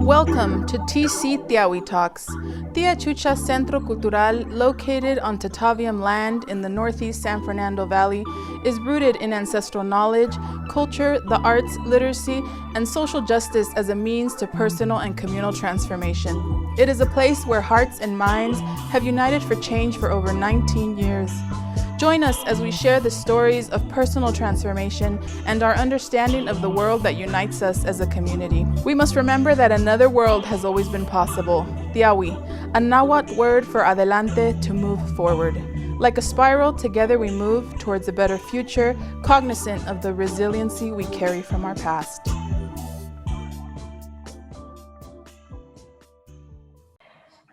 Welcome to TC Tiahui Talks. Tiachucha Centro Cultural, located on Tataviam land in the northeast San Fernando Valley, is rooted in ancestral knowledge, culture, the arts, literacy, and social justice as a means to personal and communal transformation. It is a place where hearts and minds have united for change for over 19 years. Join us as we share the stories of personal transformation and our understanding of the world that unites us as a community. We must remember that another world has always been possible. Tiahui, a Nahuatl word for adelante, to move forward. Like a spiral, together we move towards a better future, cognizant of the resiliency we carry from our past.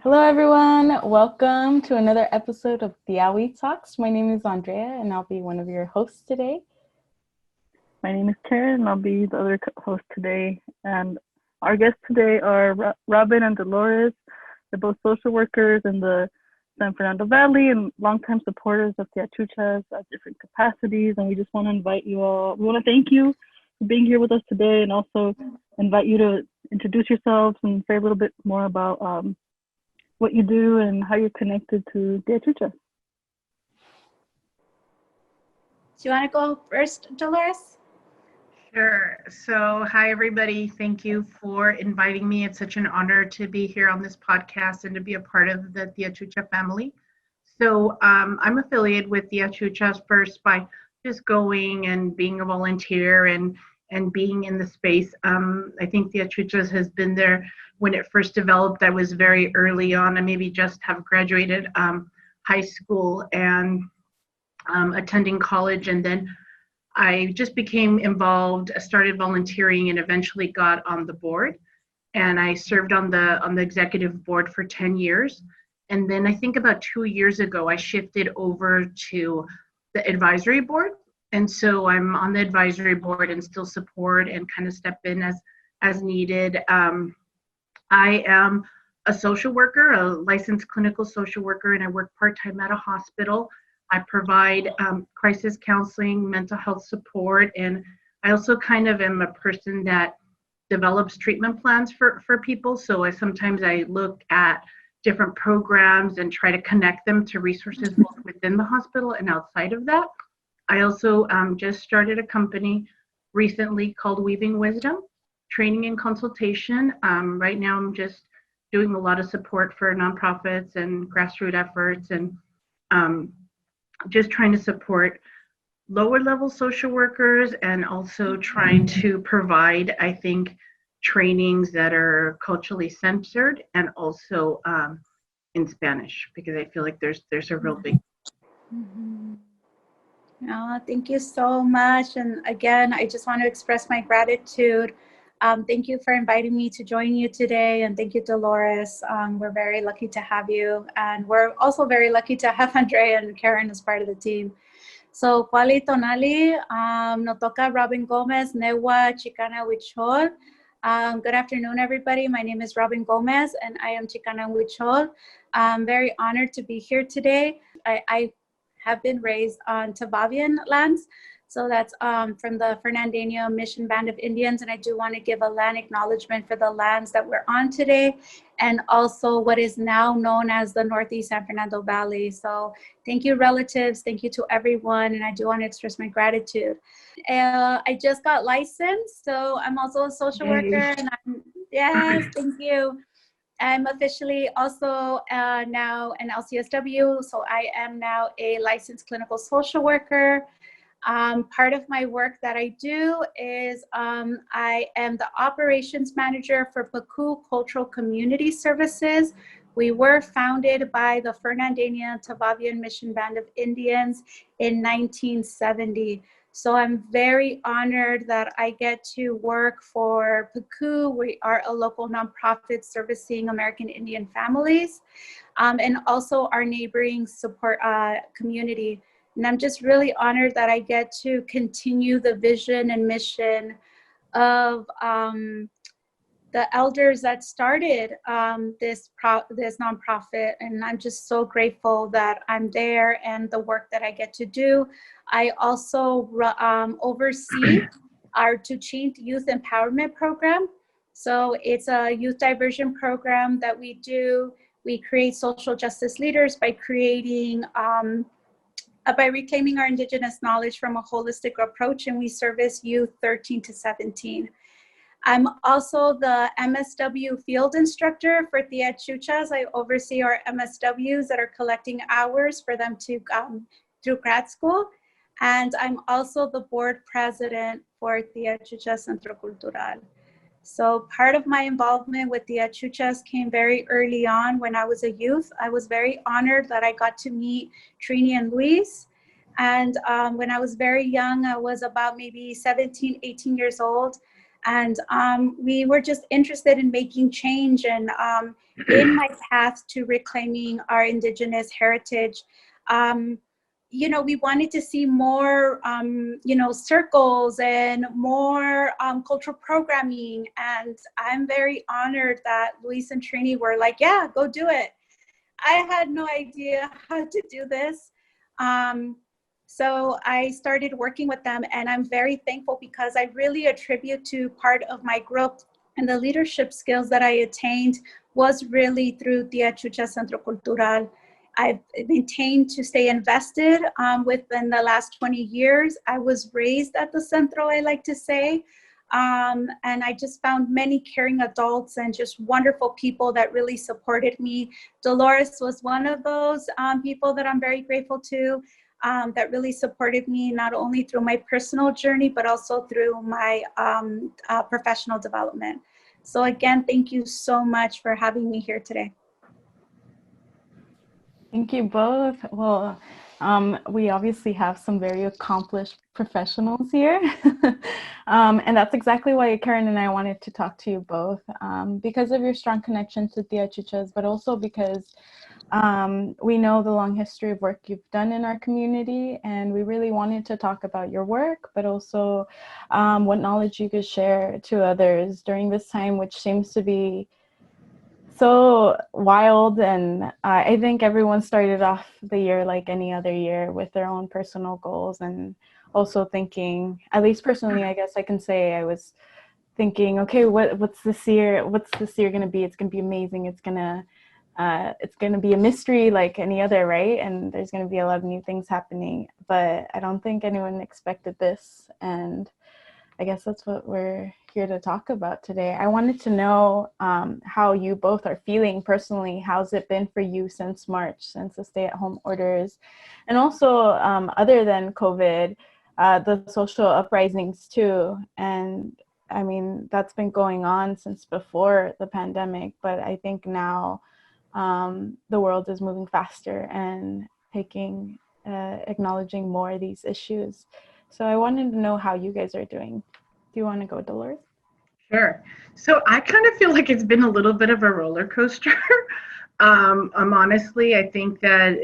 Hello everyone, welcome to another episode of Tiahui Talks. My name is Andrea and I'll be one of your hosts today. My name is Karen and I'll be the other host today. And our guests today are Robin and Dolores. They're both social workers in the San Fernando Valley and longtime supporters of Tiachuchas at different capacities. And we just want to invite you all, we want to thank you for being here with us today and also invite you to introduce yourselves and say a little bit more about what you do and how you're connected to Tiachucha. Do you want to go first, Dolores? Sure. So, hi, everybody. Thank you for inviting me. It's such an honor to be here on this podcast and to be a part of the Tiachucha family. So, I'm affiliated with Tiachuchas first by just going and being a volunteer and being in the space. I think Tiachuchas has been there when it first developed. I was very early on. I maybe just have graduated high school and attending college, and then I just became involved. I started volunteering and eventually got on the board. And I served on the executive board for 10 years. And then I think about 2 years ago, I shifted over to the advisory board. And so I'm on the advisory board and still support and kind of step in as needed. I am a social worker, a licensed clinical social worker, and I work part-time at a hospital. I provide crisis counseling, mental health support, and I also kind of am a person that develops treatment plans for people. So sometimes I look at different programs and try to connect them to resources both within the hospital and outside of that. I also just started a company recently called Weaving Wisdom, training and consultation. Right now I'm just doing a lot of support for nonprofits and grassroots efforts and just trying to support lower level social workers and also trying to provide, I think, trainings that are culturally centered and also in Spanish, because I feel like there's a real big. Mm-hmm. Oh, thank you so much. And again, I just want to express my gratitude. Thank you for inviting me to join you today. And thank you, Dolores. We're very lucky to have you. And we're also very lucky to have Andrea and Karen as part of the team. So, Kuali Tonali, no toca Robin Gomez, Newa Chicana Huichol. Good afternoon, everybody. My name is Robin Gomez, and I am Chicana Huichol. I'm very honored to be here today. I have been raised on Tataviam lands. So that's from the Fernandino Mission Band of Indians. And I do want to give a land acknowledgement for the lands that we're on today and also what is now known as the Northeast San Fernando Valley. So thank you, relatives. Thank you to everyone. And I do want to express my gratitude. I just got licensed. So I'm also a social worker. And yes, thank you. I'm officially also now an LCSW. So I am now a licensed clinical social worker. Part of my work that I do is I am the operations manager for Baku Cultural Community Services. We were founded by the Fernandino Tataviam Mission Band of Indians in 1970. So I'm very honored that I get to work for Baku. We are a local nonprofit servicing American Indian families and also our neighboring support community. And I'm just really honored that I get to continue the vision and mission of the elders that started this nonprofit. And I'm just so grateful that I'm there and the work that I get to do. I also oversee our Tuchint Youth Empowerment Program. So it's a youth diversion program that we do. We create social justice leaders by by reclaiming our Indigenous knowledge from a holistic approach, and we service youth 13 to 17. I'm also the MSW field instructor for Tiahuichas. I oversee our MSWs that are collecting hours for them to through grad school. And I'm also the board president for Tiahuichas Centro Cultural. So part of my involvement with the Tiahuichas came very early on when I was a youth. I was very honored that I got to meet Trini and Luis. And when I was very young, I was about maybe 17, 18 years old. And we were just interested in making change and in my path to reclaiming our Indigenous heritage. You know, we wanted to see more, you know, circles and more cultural programming. And I'm very honored that Luis and Trini were like, yeah, go do it. I had no idea how to do this. So I started working with them, and I'm very thankful because I really attribute to part of my growth and the leadership skills that I attained was really through Tiahuichas Centro Cultural. I've maintained to stay invested within the last 20 years. I was raised at the Centro, I like to say. And I just found many caring adults and just wonderful people that really supported me. Dolores was one of those people that I'm very grateful to. That really supported me not only through my personal journey, but also through my professional development. So again, thank you so much for having me here today. Thank you both. Well, we obviously have some very accomplished professionals here. And that's exactly why Karen and I wanted to talk to you both, because of your strong connection to Tiahuichas, but also because we know the long history of work you've done in our community, and we really wanted to talk about your work, but also what knowledge you could share to others during this time, which seems to be so wild. And I think everyone started off the year like any other year with their own personal goals, and also thinking, at least personally, I guess I can say I was thinking, okay, what's this year going to be? It's going to be amazing. It's going to be a mystery like any other, right? And there's going to be a lot of new things happening, but I don't think anyone expected this. And I guess that's what we're here to talk about today. I wanted to know how you both are feeling personally. How's it been for you since March, since the stay-at-home orders? And also, other than COVID, the social uprisings too. And I mean, that's been going on since before the pandemic, but I think now the world is moving faster and acknowledging more of these issues. So I wanted to know how you guys are doing. Do you want to go, Dolores? Sure. So I kind of feel like it's been a little bit of a roller coaster. Honestly, I think that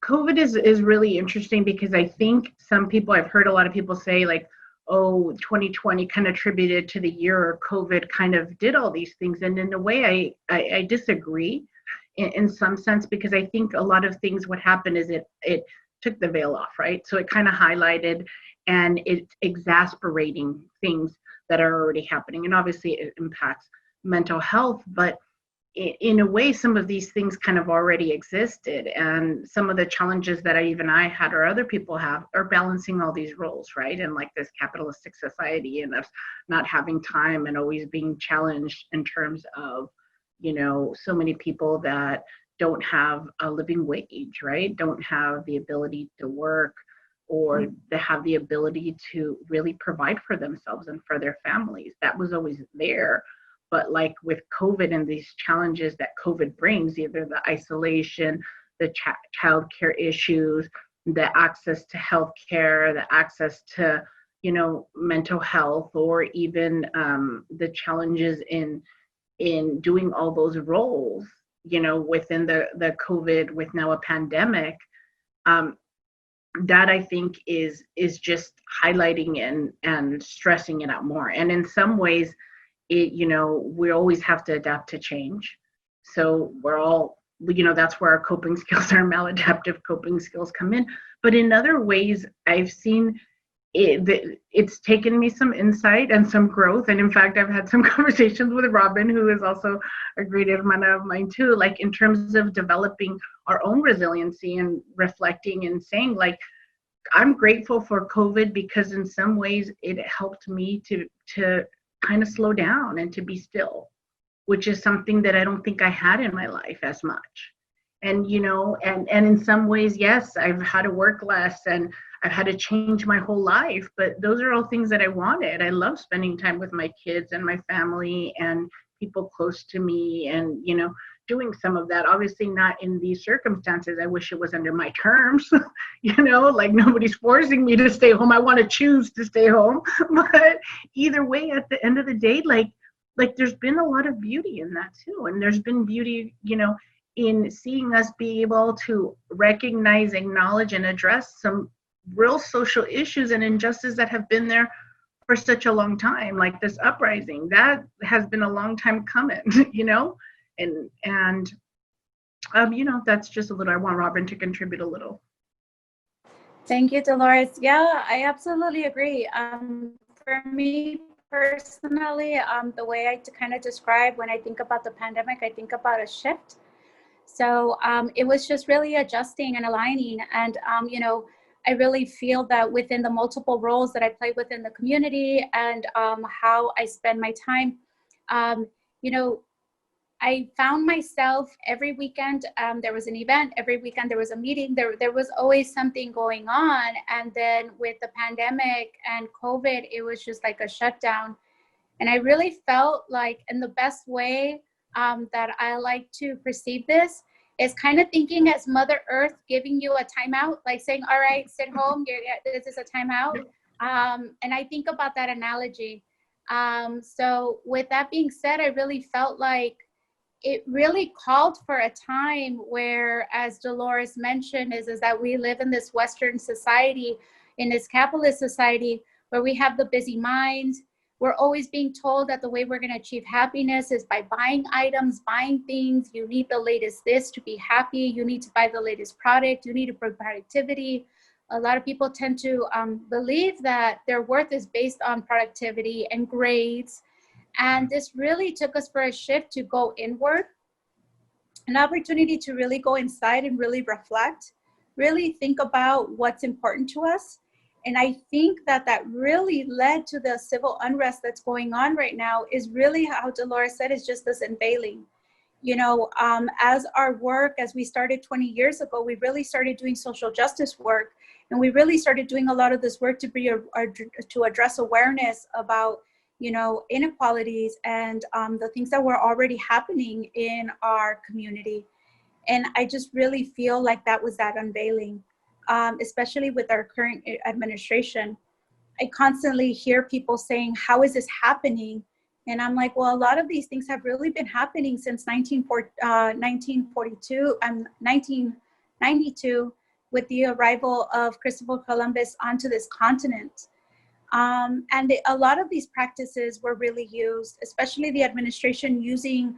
COVID is really interesting because I think I've heard a lot of people say like, oh, 2020 kind of attributed to the year COVID kind of did all these things. And in a way, I disagree in some sense, because I think a lot of things, what happened is it took the veil off, right? So it kind of highlighted and it's exasperating things that are already happening. And obviously it impacts mental health, but in a way, some of these things kind of already existed. And some of the challenges that I had or other people have are balancing all these roles, right? And like this capitalistic society and us not having time and always being challenged in terms of, you know, so many people that don't have a living wage, right? Don't have the ability to work or to have the ability to really provide for themselves and for their families. That was always there. But like with COVID and these challenges that COVID brings, either the isolation, the childcare issues, the access to healthcare, the access to, you know, mental health, or even the challenges in doing all those roles, you know, within the COVID with now a pandemic, that I think is just highlighting and stressing it out more. And in some ways, you know, we always have to adapt to change. So we're all, you know, that's where our coping skills, our maladaptive coping skills come in. But in other ways, I've seen it's taken me some insight and some growth. And in fact, I've had some conversations with Robin, who is also a great hermana of mine too, like in terms of developing our own resiliency and reflecting and saying, like, I'm grateful for COVID because in some ways it helped me to kind of slow down and to be still, which is something that I don't think I had in my life as much. And and in some ways, yes, I've had to work less and I've had to change my whole life, but those are all things that I wanted. I love spending time with my kids and my family and people close to me, and doing some of that. Obviously not in these circumstances. I wish it was under my terms, like nobody's forcing me to stay home. I want to choose to stay home. But either way, at the end of the day, like there's been a lot of beauty in that too. And there's been beauty, in seeing us be able to recognize, acknowledge, and address some real social issues and injustices that have been there for such a long time, like this uprising. That has been a long time coming, and that's just a little. I want Robin to contribute a little. Thank you, Dolores. Yeah, I absolutely agree. For me personally, the way I kind of describe when I think about the pandemic, I think about a shift. So it was just really adjusting and aligning. And, I really feel that within the multiple roles that I play within the community and how I spend my time, I found myself every weekend, there was an event, every weekend there was a meeting, there was always something going on. And then with the pandemic and COVID, it was just like a shutdown. And I really felt like, in the best way that I like to perceive this, is kind of thinking as Mother Earth giving you a timeout, like saying, all right, sit home, this is a timeout. And I think about that analogy. So with that being said, I really felt like it really called for a time where, as Dolores mentioned, is that we live in this Western society, in this capitalist society, where we have the busy minds. We're always being told that the way we're going to achieve happiness is by buying items, buying things. You need the latest this to be happy. You need to buy the latest product. You need to bring productivity. A lot of people tend to believe that their worth is based on productivity and grades. And this really took us for a shift to go inward, an opportunity to really go inside and really reflect, really think about what's important to us. And I think that really led to the civil unrest that's going on right now, is really how Dolores said, is just this unveiling. As our work, as we started 20 years ago, we really started doing social justice work. And we really started doing a lot of this work to address awareness about, inequalities and the things that were already happening in our community. And I just really feel like that was that unveiling. Especially with our current administration. I constantly hear people saying, how is this happening? And I'm like, well, a lot of these things have really been happening since 1942 and 1992 with the arrival of Christopher Columbus onto this continent. A lot of these practices were really used, especially the administration using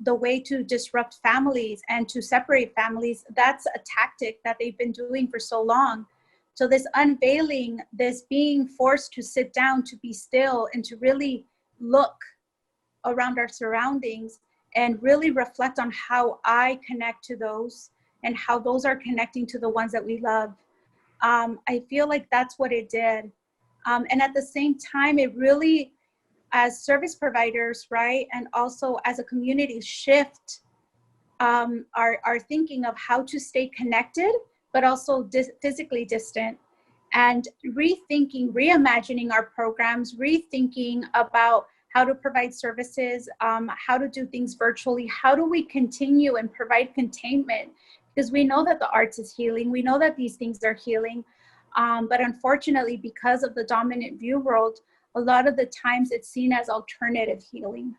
the way to disrupt families and to separate families. That's a tactic that they've been doing for so long. So this unveiling, this being forced to sit down, to be still, and to really look around our surroundings and really reflect on how I connect to those and how those are connecting to the ones that we love. I feel like that's what it did. And at the same time, it really, as service providers, right, and also as a community, shift our thinking of how to stay connected, but also physically distant, and rethinking, reimagining our programs, rethinking about how to provide services, how to do things virtually, how do we continue and provide containment, because we know that the arts is healing, we know that these things are healing, but unfortunately, because of the dominant view world, a lot of the times it's seen as alternative healing.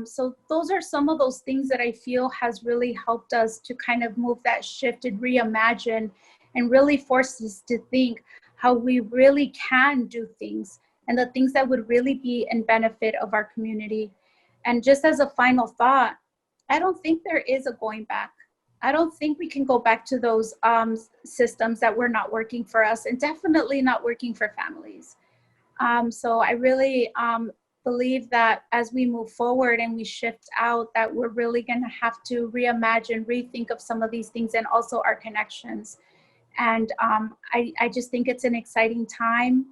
So those are some of those things that I feel has really helped us to kind of move that shift and reimagine and really force us to think how we really can do things and the things that would really be in benefit of our community. And just as a final thought, I don't think there is a going back. I don't think we can go back to those systems that were not working for us, and definitely not working for families. So I really believe that as we move forward and we shift out, that we're really going to have to reimagine, rethink of some of these things, and also our connections. And I just think it's an exciting time.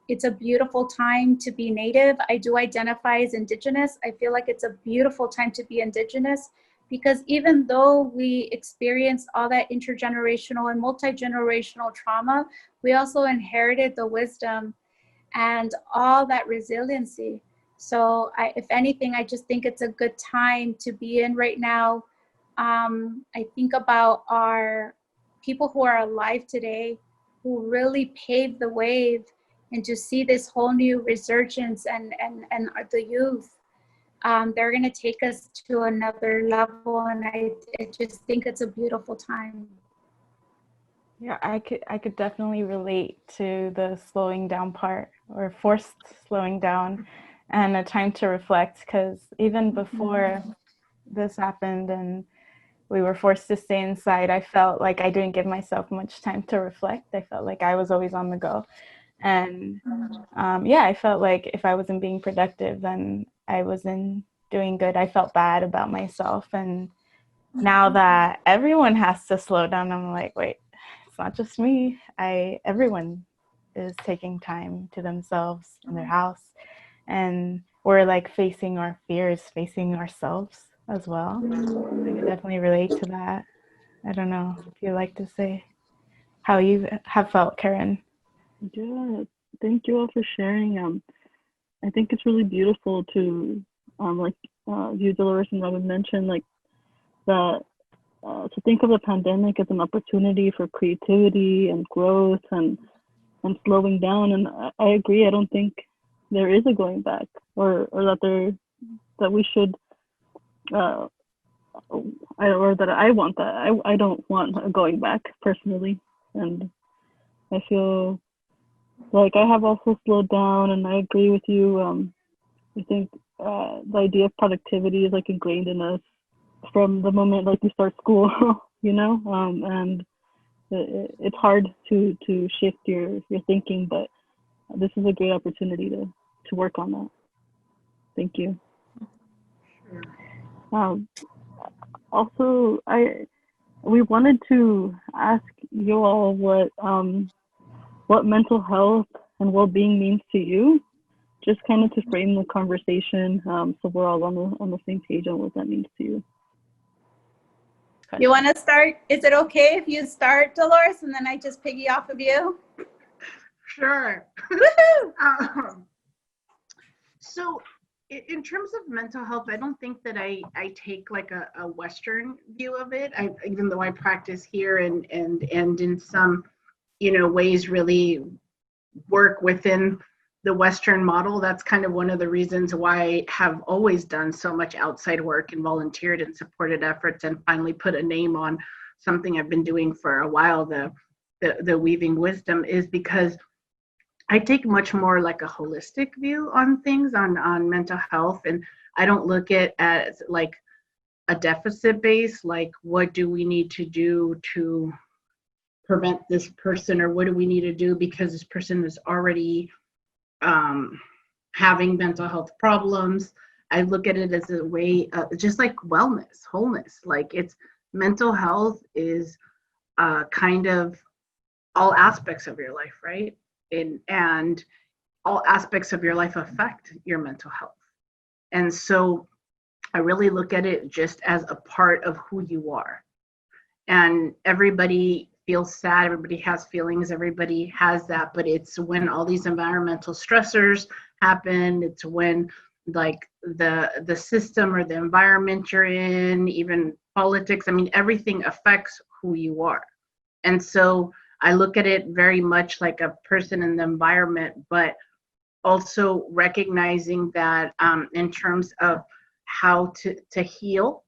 It's a beautiful time to be Native. I do identify as Indigenous. I feel like it's a beautiful time to be Indigenous, because even though we experience all that intergenerational and multi-generational trauma, we also inherited the wisdom and all that resiliency. So if anything, I just think it's a good time to be in right now. I think about our people who are alive today, who really paved the way, and to see this whole new resurgence and the youth. They're going to take us to another level, and I just think it's a beautiful time. Yeah, I could definitely relate to the slowing down part, or forced slowing down, and a time to reflect, because even before this happened and we were forced to stay inside, I felt like I didn't give myself much time to reflect. I felt like I was always on the go. And yeah, I felt like if I wasn't being productive, then I wasn't doing good. I felt bad about myself. And now that everyone has to slow down, I'm like, wait, it's not just me. Everyone is taking time to themselves in their house. And we're like facing our fears, facing ourselves as well. I can definitely relate to that. I don't know if you'd like to say how you have felt, Karen. Yeah, thank you all for sharing. I think it's really beautiful to, like you, Dolores, and Robin mentioned, like that to think of the pandemic as an opportunity for creativity and growth and slowing down. And I agree. I don't think there is a going back, or that we should, or that I want that. I don't want a going back personally, and I feel like I have also slowed down, and I agree with you. I think the idea of productivity is like ingrained in us from the moment like you start school, you know, and it's hard to shift your thinking, but this is a great opportunity to work on that. Thank you. Also, we wanted to ask you all what mental health and well-being means to you, just kind of to frame the conversation, so we're all on the same page on what that means to you. You want to start? Is it okay if you start, Dolores, and then I just piggy off of you? Sure. So in terms of mental health, I don't think that I take like a Western view of it. Even though I practice here and in some, ways really work within the Western model. That's kind of one of the reasons why I have always done so much outside work and volunteered and supported efforts, and finally put a name on something I've been doing for a while, the Weaving Wisdom, is because I take much more like a holistic view on things, on mental health. And I don't look at it as like a deficit base, like what do we need to do to prevent this person, or what do we need to do because this person is already having mental health problems. I look at it as a way, just like wellness, wholeness. Like it's mental health is kind of all aspects of your life, right? And all aspects of your life affect your mental health. And so I really look at it just as a part of who you are. And everybody feels sad, everybody has feelings, everybody has that, but it's when all these environmental stressors happen, it's when like the system or the environment you're in, even politics, I mean, everything affects who you are. And so I look at it very much like a person in the environment, but also recognizing that in terms of how to heal,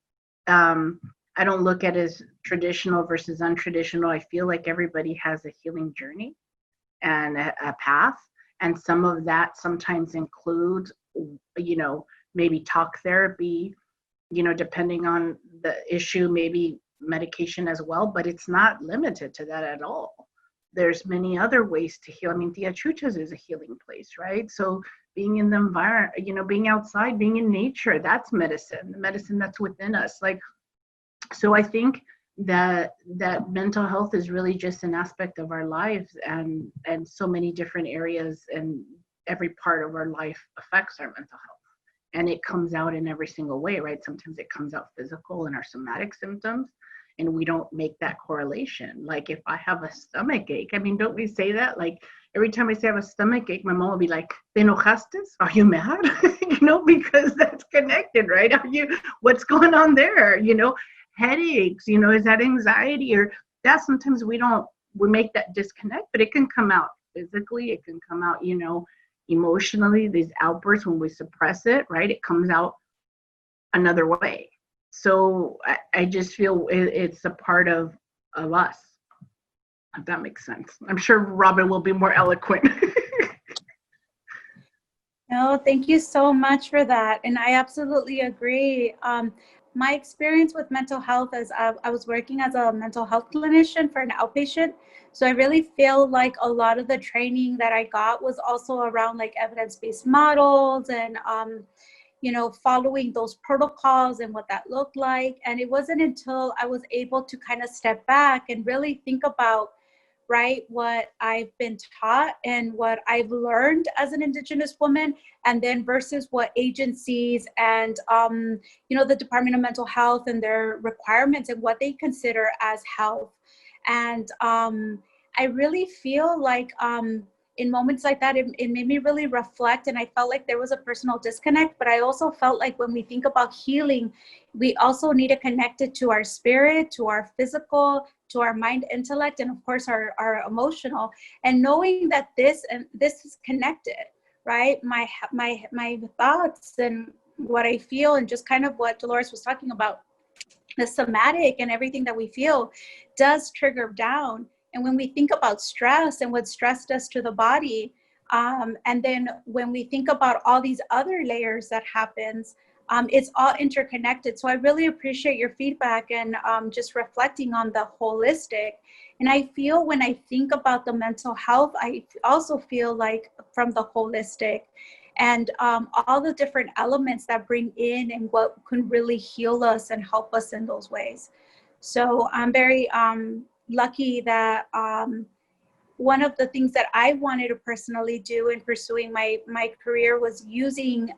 I don't look at it as traditional versus untraditional. I feel like everybody has a healing journey and a path. And some of that sometimes includes, maybe talk therapy, depending on the issue, maybe, medication as well, but it's not limited to that at all. There's many other ways to heal. I mean, Tia Chucha's is a healing place, right? So being in the environment, you know, being outside, being in nature, that's medicine, the medicine that's within us. Like, so I think that mental health is really just an aspect of our lives, and so many different areas and every part of our life affects our mental health. And it comes out in every single way, right? Sometimes it comes out physical in our somatic symptoms, and we don't make that correlation. Like if I have a stomach ache, I mean, don't we say that? Like every time I say I have a stomach ache, my mom will be like, "Te enojaste? Are you mad?" You know, because that's connected, right? What's going on there? You know, headaches, you know, is that anxiety or that? Sometimes we make that disconnect, but it can come out physically. It can come out, you know, emotionally, these outbursts when we suppress it, right? It comes out another way. So I just feel it's a part of us, if that makes sense. I'm sure Robin will be more eloquent. No, thank you so much for that. And I absolutely agree. My experience with mental health is I was working as a mental health clinician for an outpatient. So I really feel like a lot of the training that I got was also around like evidence-based models and, you know, following those protocols and what that looked like. And it wasn't until I was able to kind of step back and really think about, right, what I've been taught and what I've learned as an Indigenous woman, and then versus what agencies and, you know, the Department of Mental Health and their requirements and what they consider as health. And I really feel like in moments like that, it made me really reflect, and I felt like there was a personal disconnect, but I also felt like when we think about healing, we also need to connect it to our spirit, to our physical, to our mind, intellect, and of course our emotional, and knowing that this is connected, right? My thoughts and what I feel, and just kind of what Dolores was talking about, the somatic and everything that we feel does trigger down. And when we think about stress and what stress does to the body, and then when we think about all these other layers that happens, it's all interconnected. So I really appreciate your feedback and just reflecting on the holistic. And I feel when I think about the mental health, I also feel like from the holistic and all the different elements that bring in and what can really heal us and help us in those ways. So I'm very lucky that one of the things that I wanted to personally do in pursuing my career was using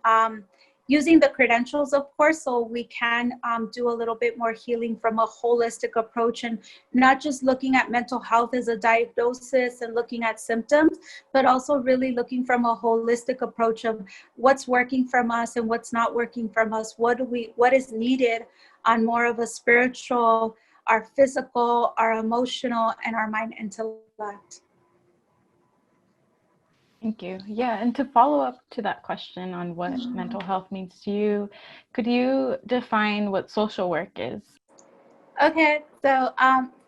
the credentials, of course, so we can do a little bit more healing from a holistic approach, and not just looking at mental health as a diagnosis and looking at symptoms, but also really looking from a holistic approach of what's working from us and what's not working from us. What is needed on more of a spiritual, our physical, our emotional, and our mind intellect. Thank you. Yeah, and to follow up to that question on what mental health means to you, could you define what social work is? Okay, so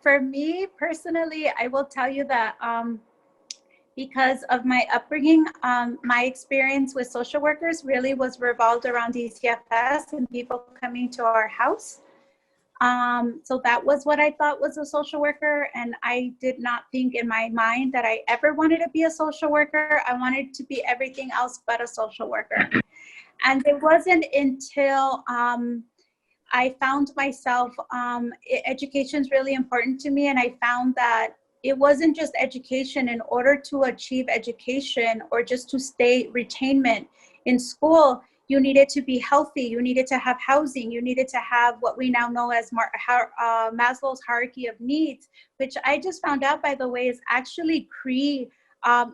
for me personally, I will tell you that because of my upbringing, my experience with social workers really was revolved around DCFS and people coming to our house. So that was what I thought was a social worker. And I did not think in my mind that I ever wanted to be a social worker. I wanted to be everything else but a social worker. And it wasn't until I found myself, education is really important to me. And I found that it wasn't just education. In order to achieve education or just to stay retainment in school, you needed to be healthy, you needed to have housing, you needed to have what we now know as Maslow's hierarchy of needs, which I just found out, by the way, is actually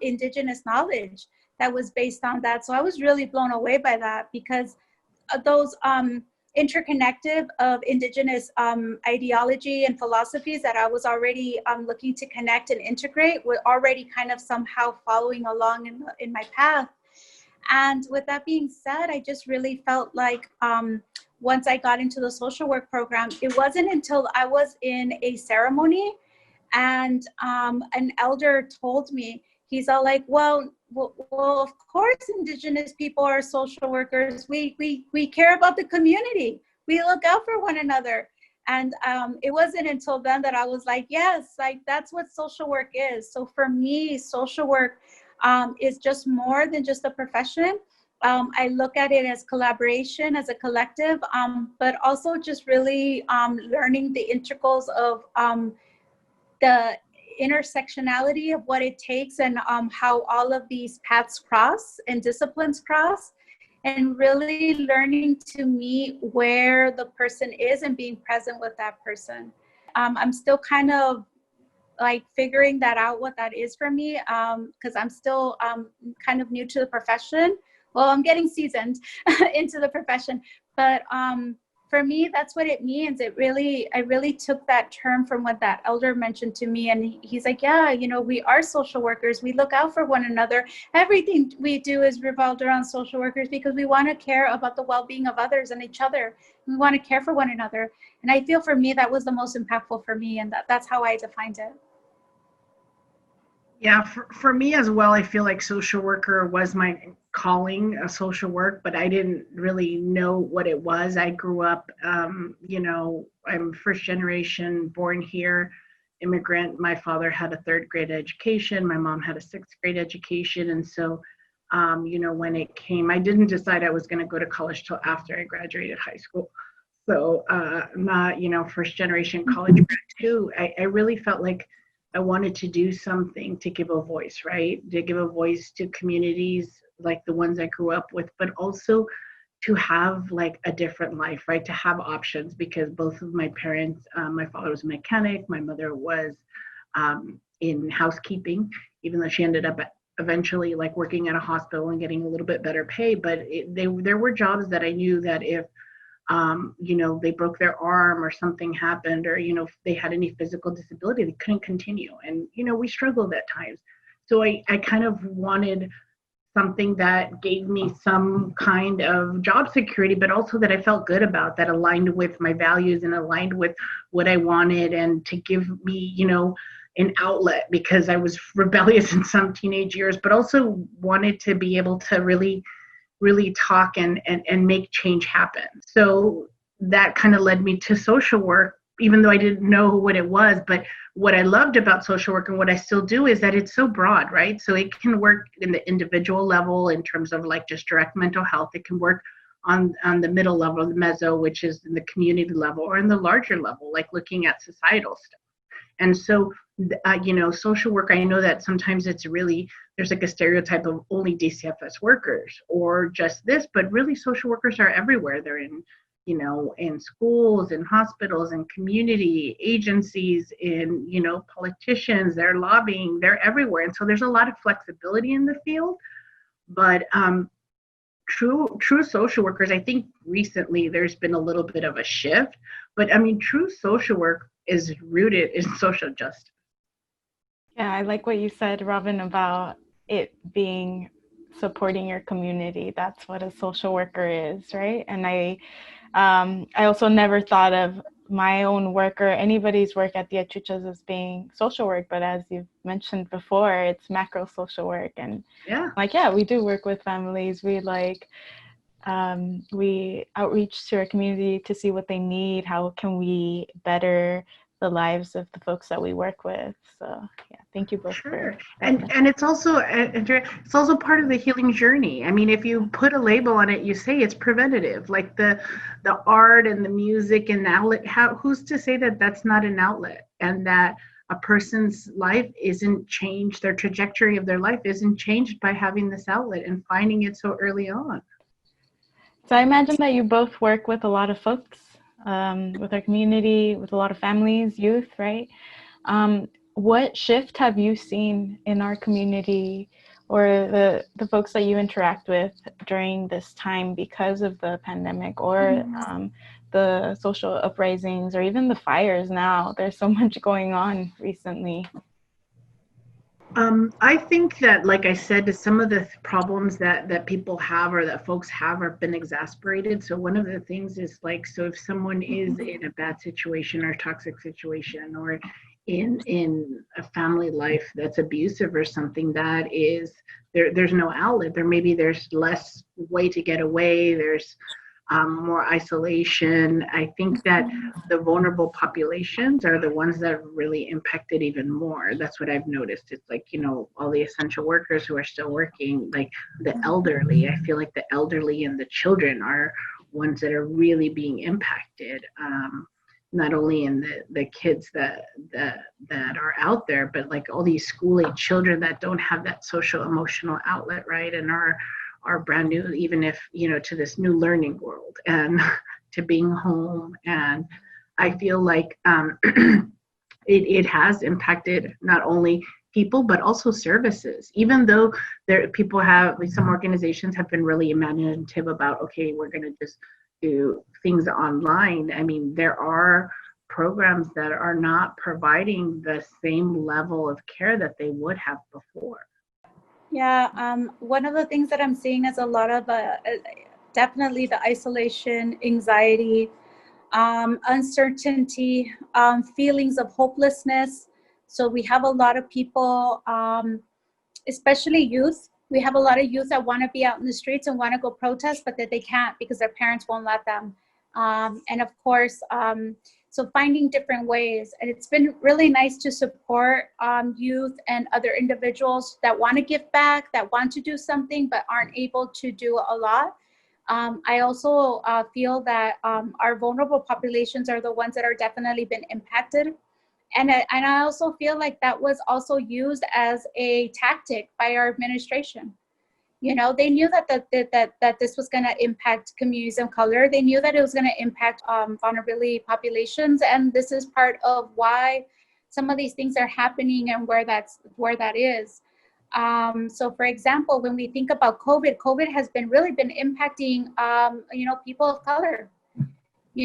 Indigenous knowledge that was based on that. So I was really blown away by that, because those interconnected of Indigenous ideology and philosophies that I was already looking to connect and integrate were already kind of somehow following along in my path. And with that being said, I just really felt like once I got into the social work program, it wasn't until I was in a ceremony and an elder told me, he's all like, well, of course, Indigenous people are social workers. We care about the community. We look out for one another. And it wasn't until then that I was like, yes, like that's what social work is. So for me, social work is just more than just a profession. I look at it as collaboration, as a collective, but also just really learning the integrals of the intersectionality of what it takes, and how all of these paths cross and disciplines cross, and really learning to meet where the person is and being present with that person. I'm still kind of like figuring that out, what that is for me, because I'm still kind of new to the profession. Well, I'm getting seasoned into the profession, but for me, that's what it means. I really took that term from what that elder mentioned to me, and he's like, yeah, you know, we are social workers. We look out for one another. Everything we do is revolved around social workers because we want to care about the well-being of others and each other. We want to care for one another. And I feel for me, that was the most impactful for me, and that's how I defined it. Yeah, for me as well, I feel like social worker was my calling, a social work, but I didn't really know what it was. I grew up, I'm first generation born here, immigrant. My father had a third grade education. My mom had a sixth grade education. And so, when it came, I didn't decide I was going to go to college till after I graduated high school. So, not, first generation college grad too. I really felt like I wanted to do something to give a voice, right? To give a voice to communities like the ones I grew up with, but also to have like a different life, right? To have options, because both of my parents, my father was a mechanic, my mother was in housekeeping, even though she ended up eventually like working at a hospital and getting a little bit better pay. But there were jobs that I knew that if they broke their arm or something happened, or, if they had any physical disability, they couldn't continue. And, we struggled at times. So I kind of wanted something that gave me some kind of job security, but also that I felt good about, that aligned with my values and aligned with what I wanted, and to give me, an outlet, because I was rebellious in some teenage years, but also wanted to be able to really talk and make change happen. So that kind of led me to social work, even though I didn't know what it was. But what I loved about social work, and what I still do, is that it's so broad, right? So it can work in the individual level in terms of like just direct mental health. It can work on the middle level, the meso, which is in the community level, or in the larger level, like looking at societal stuff. And so, social work, I know that sometimes there's like a stereotype of only DCFS workers or just this, but really social workers are everywhere. They're in schools, in hospitals, in community agencies, in, politicians, they're lobbying, they're everywhere. And so there's a lot of flexibility in the field, but true social workers, I think recently there's been a little bit of a shift, but I mean, true social work is rooted in social justice. Yeah, I like what you said, Robin, about it being supporting your community. That's what a social worker is, right? And I also never thought of my own work or anybody's work at the Achuchas as being social work, but as you've mentioned before, it's macro social work. And we do work with families. We we outreach to our community to see what they need. How can we better the lives of the folks that we work with? So thank you both. Sure. And it's also part of the healing journey. I mean, if you put a label on it, you say it's preventative, like the art and the music and the outlet. Who's to say that that's not an outlet, and that a person's life isn't changed, their trajectory of their life isn't changed by having this outlet and finding it so early on? So I imagine that you both work with a lot of folks, with our community, with a lot of families, youth, right? What shift have you seen in our community, or the folks that you interact with during this time because of the pandemic, or the social uprisings, or even the fires now? There's so much going on recently. I think that, like I said, some of the problems that people have, or that folks have been exasperated. So one of the things is like, so if someone is in a bad situation or toxic situation, or in a family life that's abusive or something, that is there's no outlet. There's less way to get away. There's more isolation. I think that the vulnerable populations are the ones that are really impacted even more. That's what I've noticed. It's like, all the essential workers who are still working, like the elderly. I feel like the elderly and the children are ones that are really being impacted. Not only in the kids that are out there, but like all these school-age children that don't have that social emotional outlet, right? And are brand new, even if, to this new learning world and to being home. And I feel like it has impacted not only people, but also services. Even though some organizations have been really imaginative about, okay, we're going to just do things online. I mean, there are programs that are not providing the same level of care that they would have before. Yeah, one of the things that I'm seeing is a lot of definitely the isolation, anxiety, uncertainty, feelings of hopelessness. So we have a lot of people, especially youth. We have a lot of youth that want to be out in the streets and want to go protest, but that they can't because their parents won't let them. And of course, so finding different ways. And it's been really nice to support youth and other individuals that want to give back, that want to do something, but aren't able to do a lot. I also feel that our vulnerable populations are the ones that are definitely been impacted. And I also feel like that was also used as a tactic by our administration. They knew that this was going to impact communities of color. They knew that it was going to impact vulnerability populations, and this is part of why some of these things are happening and where that is. So, for example, when we think about COVID has really been impacting people of color.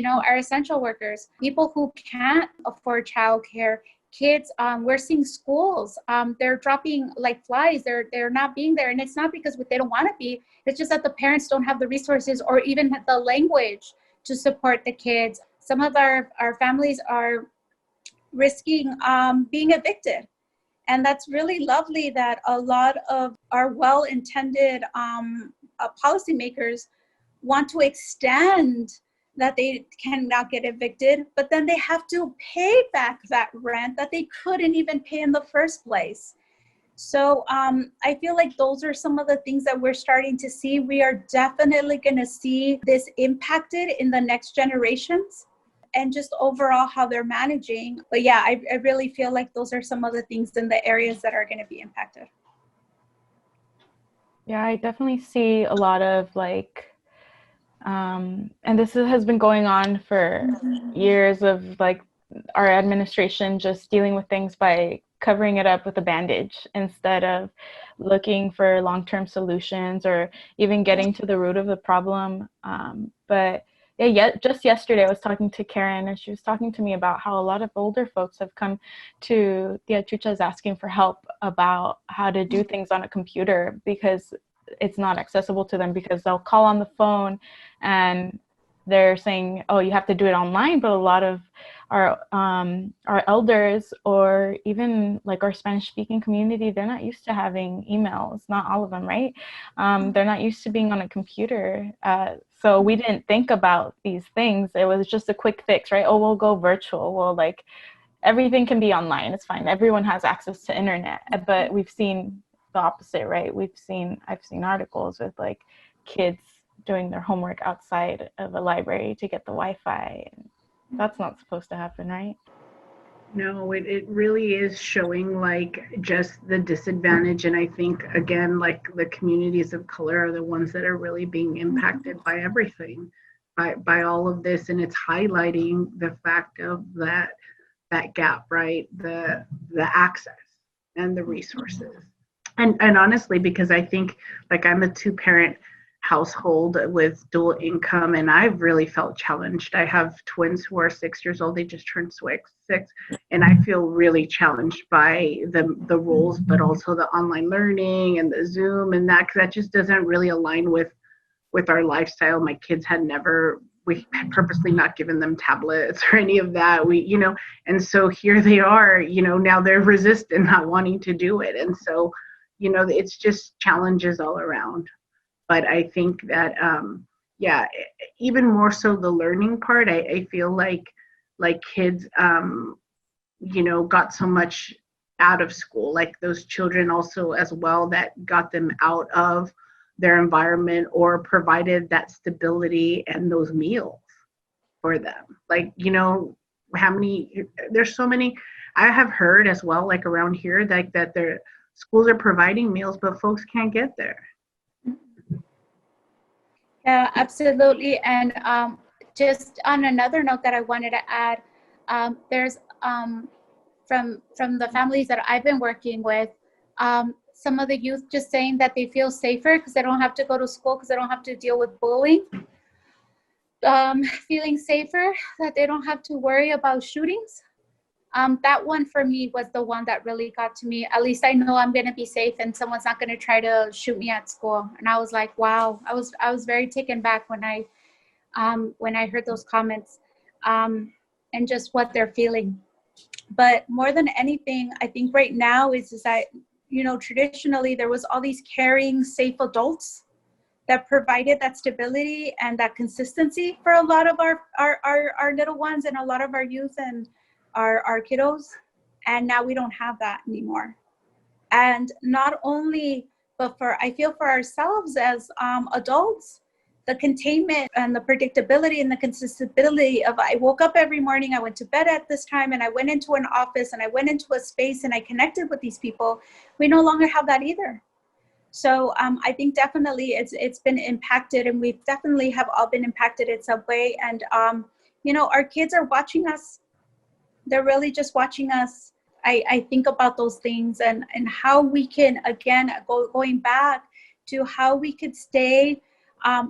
Our essential workers, people who can't afford childcare, kids. We're seeing schools, they're dropping like flies. They're not being there, and it's not because they don't want to be. It's just that the parents don't have the resources or even the language to support the kids. Some of our families are risking being evicted, and that's really lovely that a lot of our well-intended policymakers want to extend that they cannot get evicted, but then they have to pay back that rent that they couldn't even pay in the first place. So I feel like those are some of the things that we're starting to see. We are definitely going to see this impacted in the next generations and just overall how they're managing. But yeah, I really feel like those are some of the things in the areas that are going to be impacted. Yeah, I definitely see a lot of and this has been going on for years of our administration just dealing with things by covering it up with a bandage instead of looking for long-term solutions or even getting to the root of the problem. But just yesterday I was talking to Karen, and she was talking to me about how a lot of older folks have come to the Achuchas asking for help about how to do things on a computer because it's not accessible to them, because they'll call on the phone and they're saying, oh, you have to do it online. But a lot of our elders, or even our Spanish speaking community, they're not used to having emails. Not all of them, right? They're not used to being on a computer. So we didn't think about these things. It was just a quick fix, right? Oh, we'll go virtual. Well, everything can be online. It's fine. Everyone has access to internet. But we've seen the opposite, right? I've seen articles with kids doing their homework outside of a library to get the Wi-Fi. That's not supposed to happen, right? No, it really is showing just the disadvantage. And I think, again, the communities of color are the ones that are really being impacted by everything, by all of this. And it's highlighting the fact of that gap, right? The access and the resources. And honestly, because I think I'm a 2-parent household with dual income, and I've really felt challenged. I have twins who are 6 years old. They just turned 6, and I feel really challenged by the rules, but also the online learning and the Zoom and that, because that just doesn't really align with our lifestyle. My kids we had purposely not given them tablets or any of that. And so here they are, now they're resistant, not wanting to do it. And so, it's just challenges all around. But I think that yeah, even more so the learning part. I feel like kids, got so much out of school, like those children also as well, that got them out of their environment or provided that stability and those meals for them. Like, how many, there's so many, I have heard as well, like around here, like that their schools are providing meals, but folks can't get there. Yeah, absolutely. And just on another note that I wanted to add, there's from the families that I've been working with, some of the youth just saying that they feel safer because they don't have to go to school, because they don't have to deal with bullying. Feeling safer, that they don't have to worry about shootings. That one for me was the one that really got to me. At least I know I'm going to be safe and someone's not going to try to shoot me at school. And I was like, wow, I was very taken back when I heard those comments, and just what they're feeling. But more than anything, I think right now is that, traditionally there was all these caring, safe adults that provided that stability and that consistency for a lot of our little ones and a lot of our youth and our kiddos. And now we don't have that anymore. And not only, but I feel for ourselves as adults, the containment and the predictability and the consistency of, I woke up every morning, I went to bed at this time, and I went into an office and I went into a space and I connected with these people. We no longer have that either. So I think definitely it's been impacted, and we definitely have all been impacted in some way. And, our kids are watching us. They're really just watching us. I think about those things and how we can, again, going back to how we could stay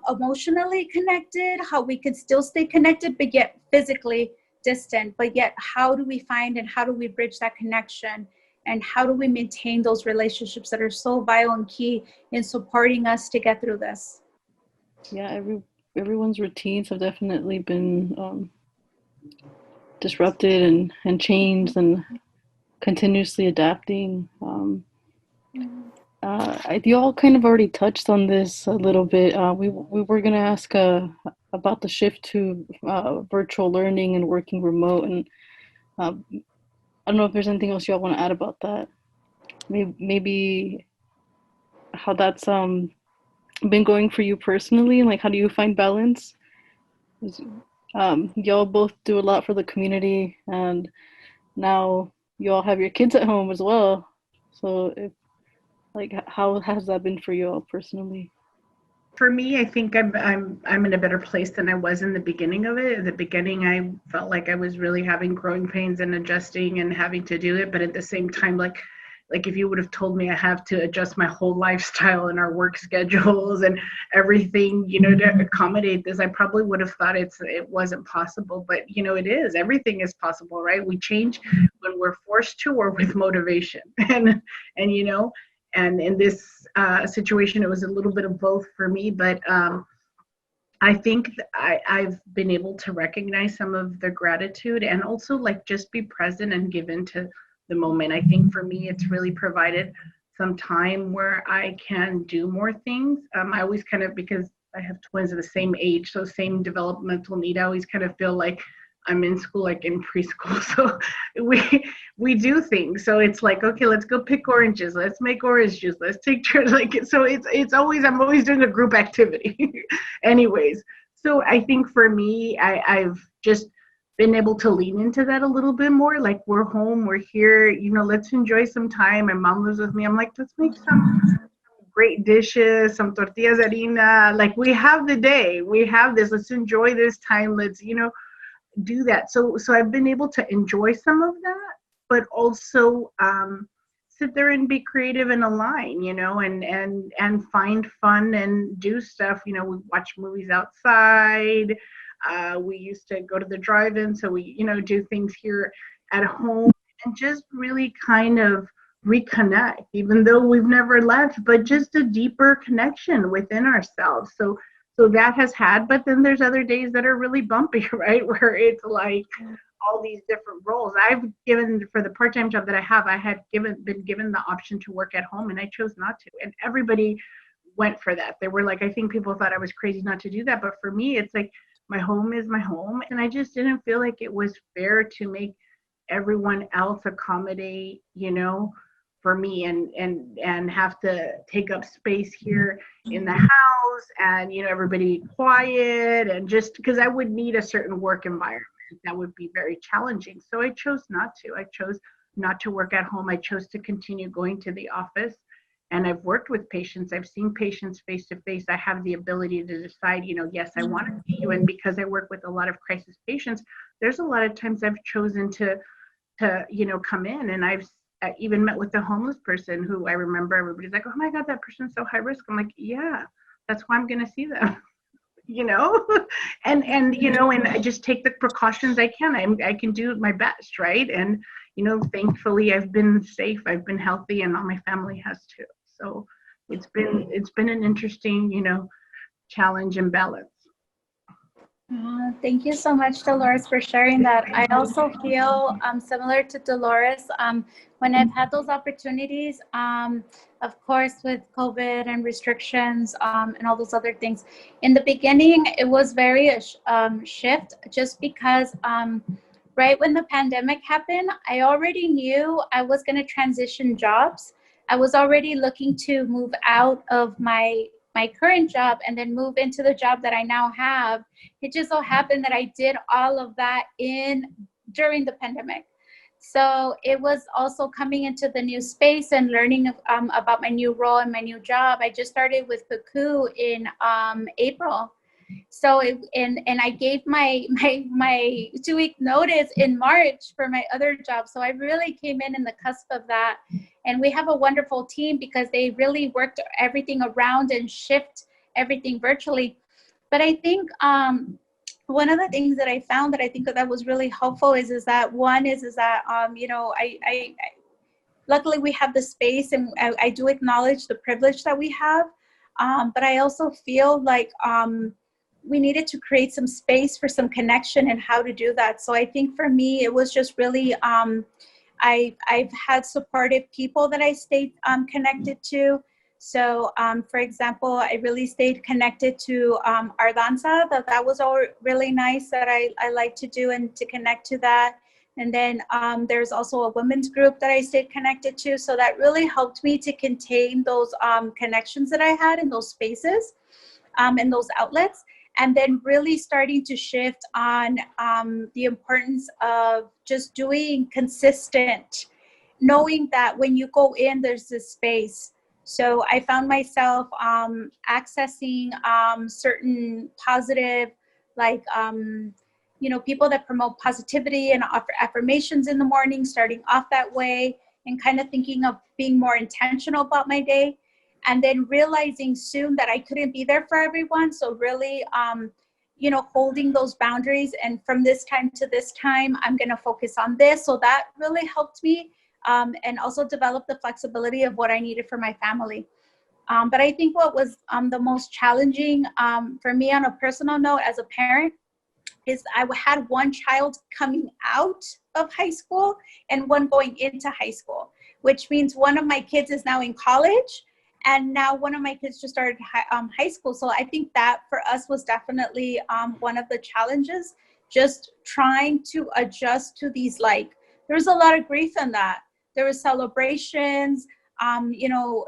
emotionally connected, how we could still stay connected, but yet physically distant. But yet, how do we find and how do we bridge that connection? And how do we maintain those relationships that are so vital and key in supporting us to get through this? Yeah, everyone's routines have definitely been disrupted and changed and continuously adapting. You all kind of already touched on this a little bit. We were going to ask about the shift to virtual learning and working remote, and I don't know if there's anything else y'all want to add about that. Maybe how that's been going for you personally, and like how do you find balance? Y'all both do a lot for the community, and now you all have your kids at home as well. So, how has that been for you all personally? For me, I think I'm in a better place than I was in the beginning of it. At the beginning, I felt like I was really having growing pains and adjusting and having to do it. But at the same time, like if you would have told me I have to adjust my whole lifestyle and our work schedules and everything, to accommodate this, I probably would have thought it wasn't possible. But it is. Everything is possible, right? We change when we're forced to, or with motivation, and and in this situation, it was a little bit of both for me. But I think I've been able to recognize some of the gratitude and also like just be present and give into the moment. I think for me, it's really provided some time where I can do more things. I always kind of, because I have twins of the same age, so same developmental need, I always kind of feel like I'm in school, like in preschool. So we do things. So it's like, okay, let's go pick oranges. Let's make orange juice. Let's take turns. So it's always, I'm always doing a group activity anyways. So I think for me, I've just been able to lean into that a little bit more. Like, we're home, we're here, let's enjoy some time. My mom lives with me. I'm like, let's make some great dishes, some tortillas de harina. Like, we have the day, we have this, let's enjoy this time. Let's, do that. So I've been able to enjoy some of that, but also sit there and be creative and align, and find fun and do stuff. We watch movies outside. We used to go to the drive-in, so we, do things here at home and just really kind of reconnect, even though we've never left, but just a deeper connection within ourselves. So that has had, but then there's other days that are really bumpy, right? Where it's like all these different roles. I've given, for the part-time job that I have, I had been given the option to work at home, and I chose not to. And everybody went for that. They were like, I think people thought I was crazy not to do that. But for me, it's like my home is my home. And I just didn't feel like it was fair to make everyone else accommodate, for me and have to take up space here in the house and, everybody quiet and just because I would need a certain work environment that would be very challenging. So I chose not to. I chose not to work at home. I chose to continue going to the office. And I've worked with patients. I've seen patients face to face. I have the ability to decide, yes, I want to see you. And because I work with a lot of crisis patients, there's a lot of times I've chosen to come in. And I even met with a homeless person who I remember everybody's like, oh my God, that person's so high risk. I'm like, yeah, that's why I'm going to see them. and I just take the precautions I can. I can do my best, right? And thankfully I've been safe, I've been healthy, and all my family has too. So it's been an interesting, challenge and balance. Thank you so much, Dolores, for sharing that. I also feel similar to Dolores. When I've had those opportunities, of course, with COVID and restrictions and all those other things, in the beginning, it was very shift just because right when the pandemic happened, I already knew I was going to transition jobs. I was already looking to move out of my current job and then move into the job that I now have. It just so happened that I did all of that during the pandemic. So it was also coming into the new space and learning about my new role and my new job. I just started with Baku in April. So and I gave my 2-week notice in March for my other job. So I really came in the cusp of that. And we have a wonderful team because they really worked everything around and shift everything virtually. But I think one of the things that I found that I think that was really helpful is that one is that I luckily we have the space and I do acknowledge the privilege that we have. But I also feel like we needed to create some space for some connection and how to do that. So I think for me, it was just really, I've had supportive people that I stayed connected to. So for example, I really stayed connected to our danza. That was all really nice that I like to do and to connect to that. And then there's also a women's group that I stayed connected to. So that really helped me to contain those connections that I had in those spaces and those outlets. And then really starting to shift on the importance of just doing consistent, knowing that when you go in, there's this space. So I found myself accessing certain positive, like, people that promote positivity and offer affirmations in the morning, starting off that way and kind of thinking of being more intentional about my day. And then realizing soon that I couldn't be there for everyone. So really, holding those boundaries. And from this time to this time, I'm going to focus on this. So that really helped me and also develop the flexibility of what I needed for my family. But I think what was the most challenging for me on a personal note as a parent is I had one child coming out of high school and one going into high school, which means one of my kids is now in college. And now one of my kids just started high school. So I think that for us was definitely one of the challenges, just trying to adjust to these, there was a lot of grief in that. There was celebrations,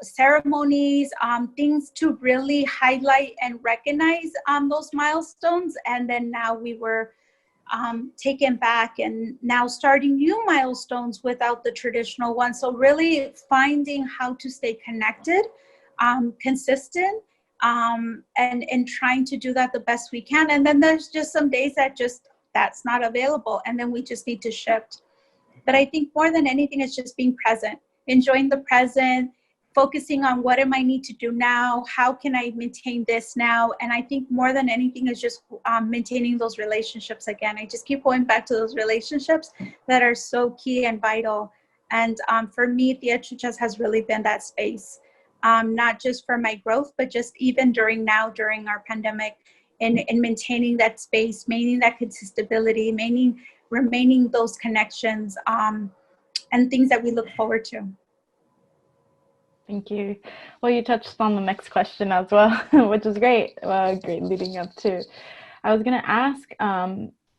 ceremonies, things to really highlight and recognize those milestones. And then now we were taken back and now starting new milestones without the traditional ones. So really finding how to stay connected, consistent, and trying to do that the best we can. And then there's just some days that's not available. And then we just need to shift. But I think more than anything, it's just being present, enjoying the present, focusing on what am I need to do now? How can I maintain this now? And I think more than anything is just maintaining those relationships again. I just keep going back to those relationships that are so key and vital. And for me, Tiahui has really been that space, not just for my growth, but just even during our pandemic and maintaining that space, maintaining that consistency, remaining those connections and things that we look forward to. Thank you. Well, you touched on the next question as well, which is great. Great leading up to. I was going to ask,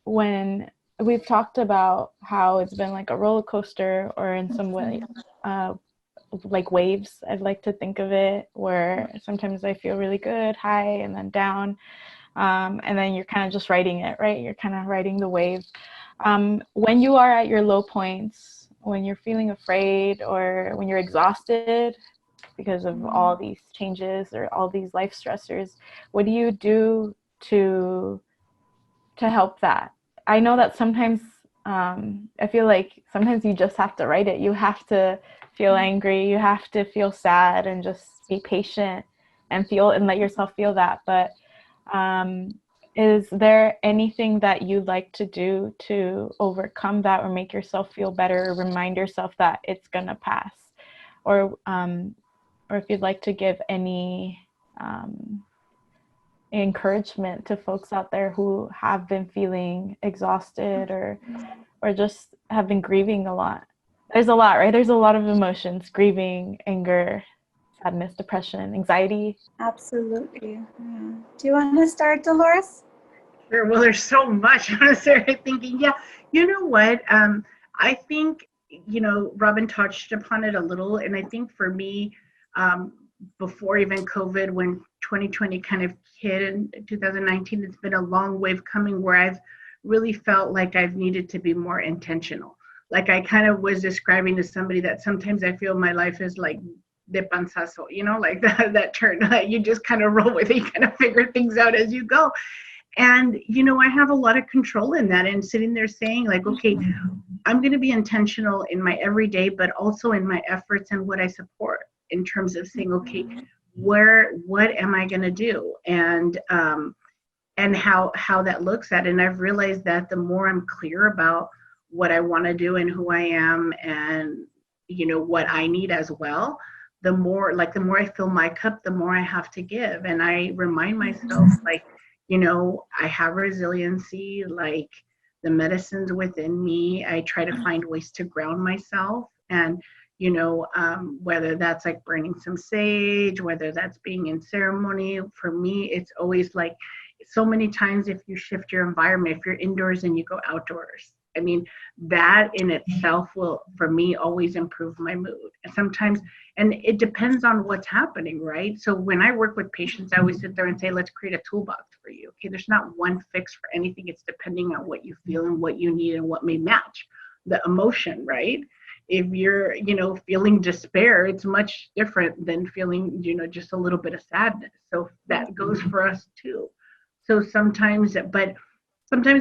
when we've talked about how it's been like a roller coaster, or in some way, like waves, I'd like to think of it, where sometimes I feel really good, high, and then down. And then you're kind of just riding it, right? You're kind of riding the wave. When you are at your low points, when you're feeling afraid, or when you're exhausted because of all these changes or all these life stressors, what do you do to help that? I know that sometimes, I feel like sometimes you just have to write it. You have to feel angry, you have to feel sad, and just be patient and feel and let yourself feel that. But is there anything that you'd like to do to overcome that, or make yourself feel better, or remind yourself that it's gonna pass? Or if you'd like to give any encouragement to folks out there who have been feeling exhausted, or just have been grieving a lot. There's a lot, right? There's a lot of emotions: grieving, anger, sadness, depression, anxiety. Absolutely. Yeah. Do you want to start, Dolores? Sure. Well, there's so much. I started thinking, yeah, you know what? I think, Robin touched upon it a little. And I think for me, before even COVID, when 2020 kind of hit in 2019, it's been a long wave coming where I've really felt like I've needed to be more intentional. Like I kind of was describing to somebody that sometimes I feel my life is like de panzazo, like that turn. You just kind of roll with it, you kind of figure things out as you go. And, I have a lot of control in that, and sitting there saying like, okay, I'm going to be intentional in my everyday, but also in my efforts and what I support, in terms of saying, okay, what am I going to do? And how that looks at. And I've realized that the more I'm clear about what I want to do and who I am, and, what I need as well, the more I fill my cup, the more I have to give. And I remind myself, like, I have resiliency, like the medicine's within me. I try to find ways to ground myself. And, whether that's like burning some sage, whether that's being in ceremony, for me, it's always like so many times if you shift your environment, if you're indoors and you go outdoors, I mean, that in itself will, for me, always improve my mood. And sometimes, and it depends on what's happening, right? So when I work with patients, I always sit there and say, let's create a toolbox for you. Okay, there's not one fix for anything. It's depending on what you feel and what you need and what may match the emotion, right? If you're, feeling despair, it's much different than feeling, just a little bit of sadness. So that goes for us too. So sometimes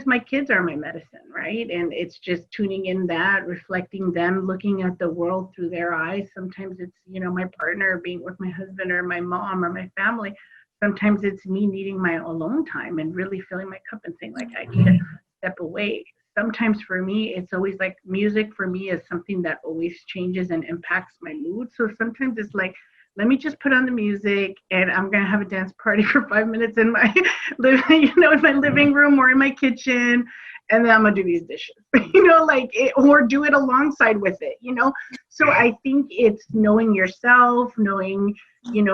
my kids are my medicine, right? And it's just tuning in that, reflecting them, looking at the world through their eyes. Sometimes it's, my partner being with my husband, or my mom, or my family. Sometimes it's me needing my alone time and really filling my cup and saying, like, I need to step away. Sometimes for me, it's always like music for me is something that always changes and impacts my mood. So sometimes it's like, let me just put on the music and I'm going to have a dance party for 5 minutes in my, in my living room or in my kitchen. And then I'm going to do these dishes, or do it alongside with it, So I think it's knowing yourself, knowing,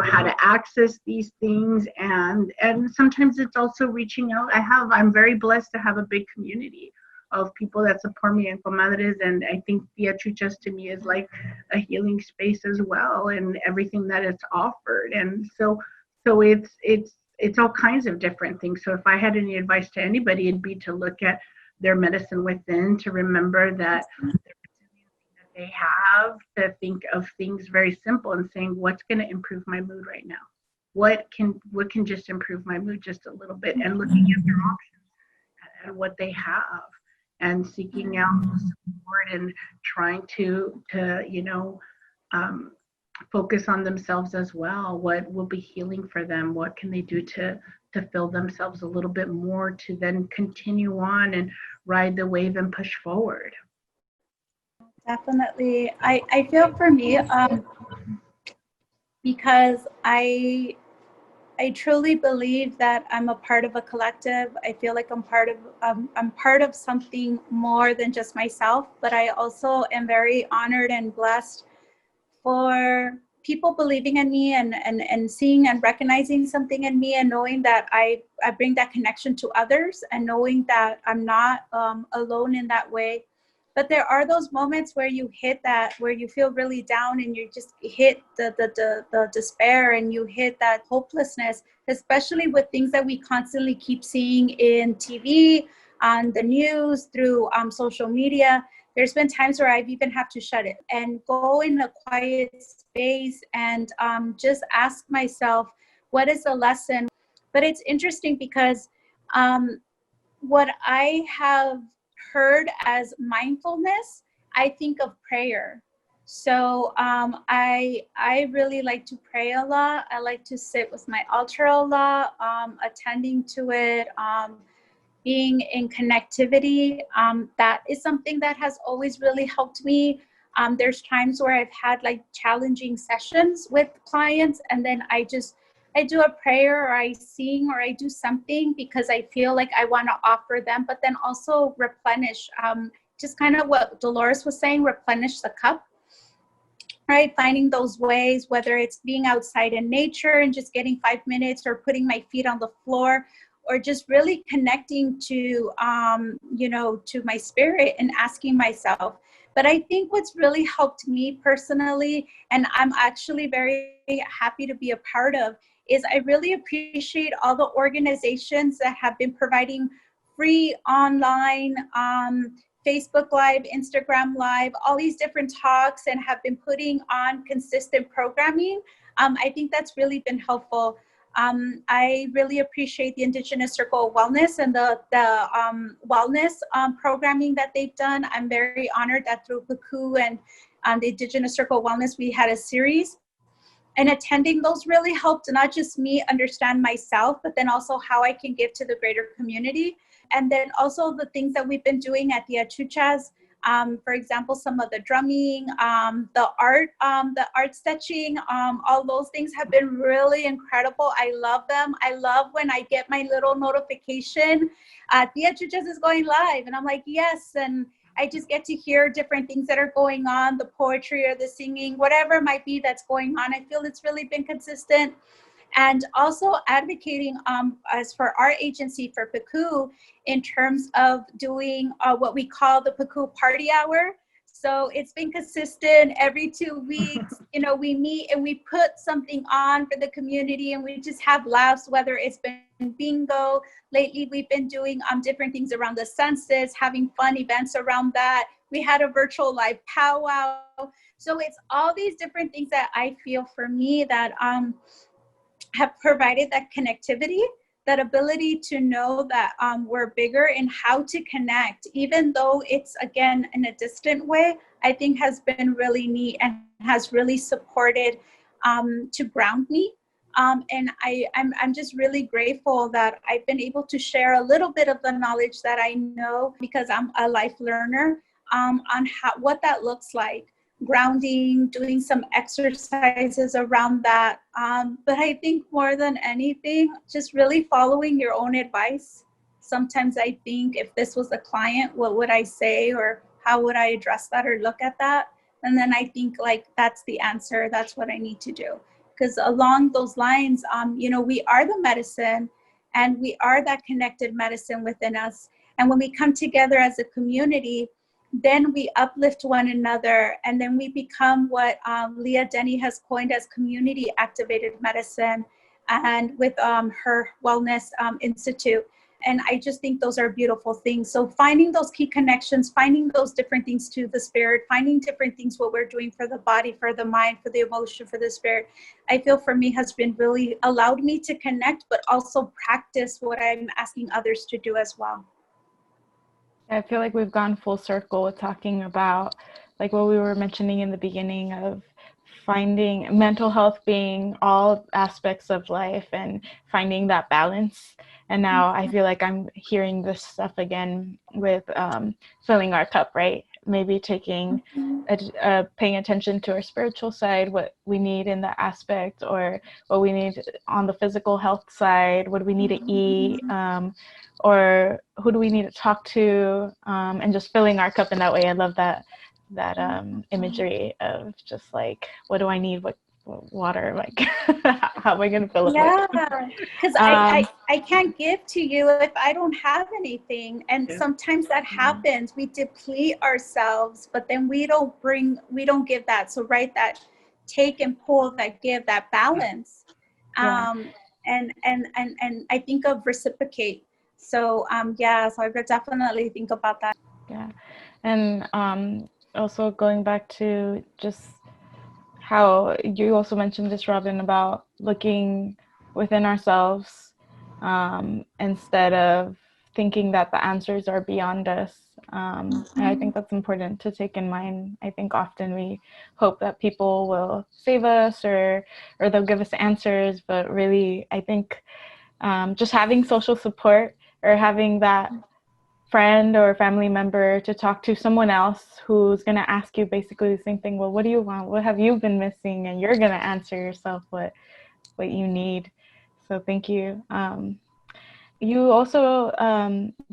how to access these things. And sometimes it's also reaching out. I'm very blessed to have a big community of people that support me and comadres, and I think Tiahuichas to me is like a healing space as well, and everything that it's offered. And so it's all kinds of different things. So if I had any advice to anybody, it'd be to look at their medicine within, to remember that they have, to think of things very simple and saying, what's going to improve my mood right now? What can just improve my mood just a little bit, and looking at their options and what they have, and seeking out support and trying to focus on themselves as well. What will be healing for them? What can they do to fill themselves a little bit more, to then continue on and ride the wave and push forward? Definitely. I feel for me, because I truly believe that I'm a part of a collective. I feel like I'm part of something more than just myself, but I also am very honored and blessed for people believing in me and seeing and recognizing something in me, and knowing that I bring that connection to others, and knowing that I'm not alone in that way. But there are those moments where you hit that, where you feel really down, and you just hit the despair, and you hit that hopelessness, especially with things that we constantly keep seeing in TV, on the news, through social media. There's been times where I've even have to shut it and go in a quiet space and just ask myself, what is the lesson? But it's interesting because what I have heard as mindfulness, I think of prayer. So I really like to pray a lot. I like to sit with my altar a lot, attending to it, being in connectivity. That is something that has always really helped me. There's times where I've had like challenging sessions with clients, and then I do a prayer, or I sing, or I do something because I feel like I want to offer them, but then also replenish, just kind of what Dolores was saying, replenish the cup, right? Finding those ways, whether it's being outside in nature and just getting 5 minutes, or putting my feet on the floor, or just really connecting to, to my spirit and asking myself. But I think what's really helped me personally, and I'm actually very happy to be a part of, is I really appreciate all the organizations that have been providing free online, Facebook Live, Instagram Live, all these different talks, and have been putting on consistent programming. I think that's really been helpful. I really appreciate the Indigenous Circle of Wellness and the wellness programming that they've done. I'm very honored that through Baku and the Indigenous Circle of Wellness, we had a series. And attending those really helped not just me understand myself, but then also how I can give to the greater community. And then also the things that we've been doing at the Achuchas. For example, some of the drumming, the art sketching, all those things have been really incredible. I love them. I love when I get my little notification, the Achuchas is going live, and I'm like, yes. And I just get to hear different things that are going on, the poetry or the singing, whatever it might be that's going on. I feel it's really been consistent. And also advocating as for our agency for Baku, in terms of doing what we call the Baku Party Hour. So it's been consistent every 2 weeks. We meet and we put something on for the community, and we just have laughs, whether it's been bingo. Lately, we've been doing different things around the census, having fun events around that. We had a virtual live powwow. So it's all these different things that I feel for me that have provided that connectivity, that ability to know that we're bigger, and how to connect, even though it's, again, in a distant way, I think has been really neat and has really supported to ground me. And I'm just really grateful that I've been able to share a little bit of the knowledge that I know, because I'm a life learner, on what that looks like. Grounding, doing some exercises around that. But I think more than anything, just really following your own advice. Sometimes I think, if this was a client, what would I say, or how would I address that or look at that? And then I think, like, that's the answer. That's what I need to do. Because along those lines, we are the medicine, and we are that connected medicine within us. And when we come together as a community, then we uplift one another, and then we become what Leah Denny has coined as community activated medicine, and with her wellness institute. And I just think those are beautiful things. So finding those key connections, finding those different things to the spirit, finding different things, what we're doing for the body, for the mind, for the emotion, for the spirit, I feel for me has been really allowed me to connect, but also practice what I'm asking others to do as well. I feel like we've gone full circle with talking about, like, what we were mentioning in the beginning of finding mental health being all aspects of life and finding that balance. And now I feel like I'm hearing this stuff again with filling our cup, right? Maybe taking paying attention to our spiritual side, what we need in that aspect, or what we need on the physical health side, what do we need to eat, or who do we need to talk to, and just filling our cup in that way. I love that imagery of just like, what do I need, what water, like how am I going to fill it? Yeah, because Um, I can't give to you if I don't have anything. And sometimes that happens. We deplete ourselves, but then we don't give that. So right, that take and pull, that give, that balance. Yeah. And I think of reciprocate. So yeah, so I would definitely think about that. Yeah. And also going back to just how you also mentioned this, Robin, about looking within ourselves instead of thinking that the answers are beyond us. And I think that's important to take in mind. I think often we hope that people will save us or they'll give us answers, but really, I think just having social support or having that friend or family member to talk to someone else who's going to ask you basically the same thing. Well, what do you want? What have you been missing? And you're going to answer yourself what you need. So thank you. You also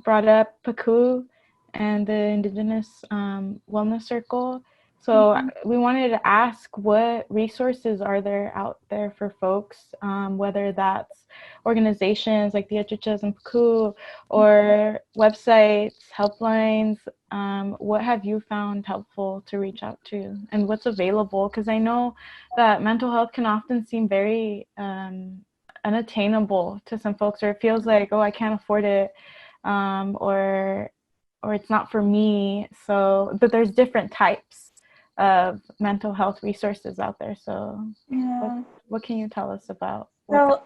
brought up Baku and the Indigenous Wellness Circle. So we wanted to ask, what resources are there out there for folks, whether that's organizations like the Achuchas and Baku or websites, helplines. What have you found helpful to reach out to, and what's available? Because I know that mental health can often seem very unattainable to some folks, or it feels like, oh, I can't afford it, or it's not for me. So, but there's different types of mental health resources out there. So what can you tell us about So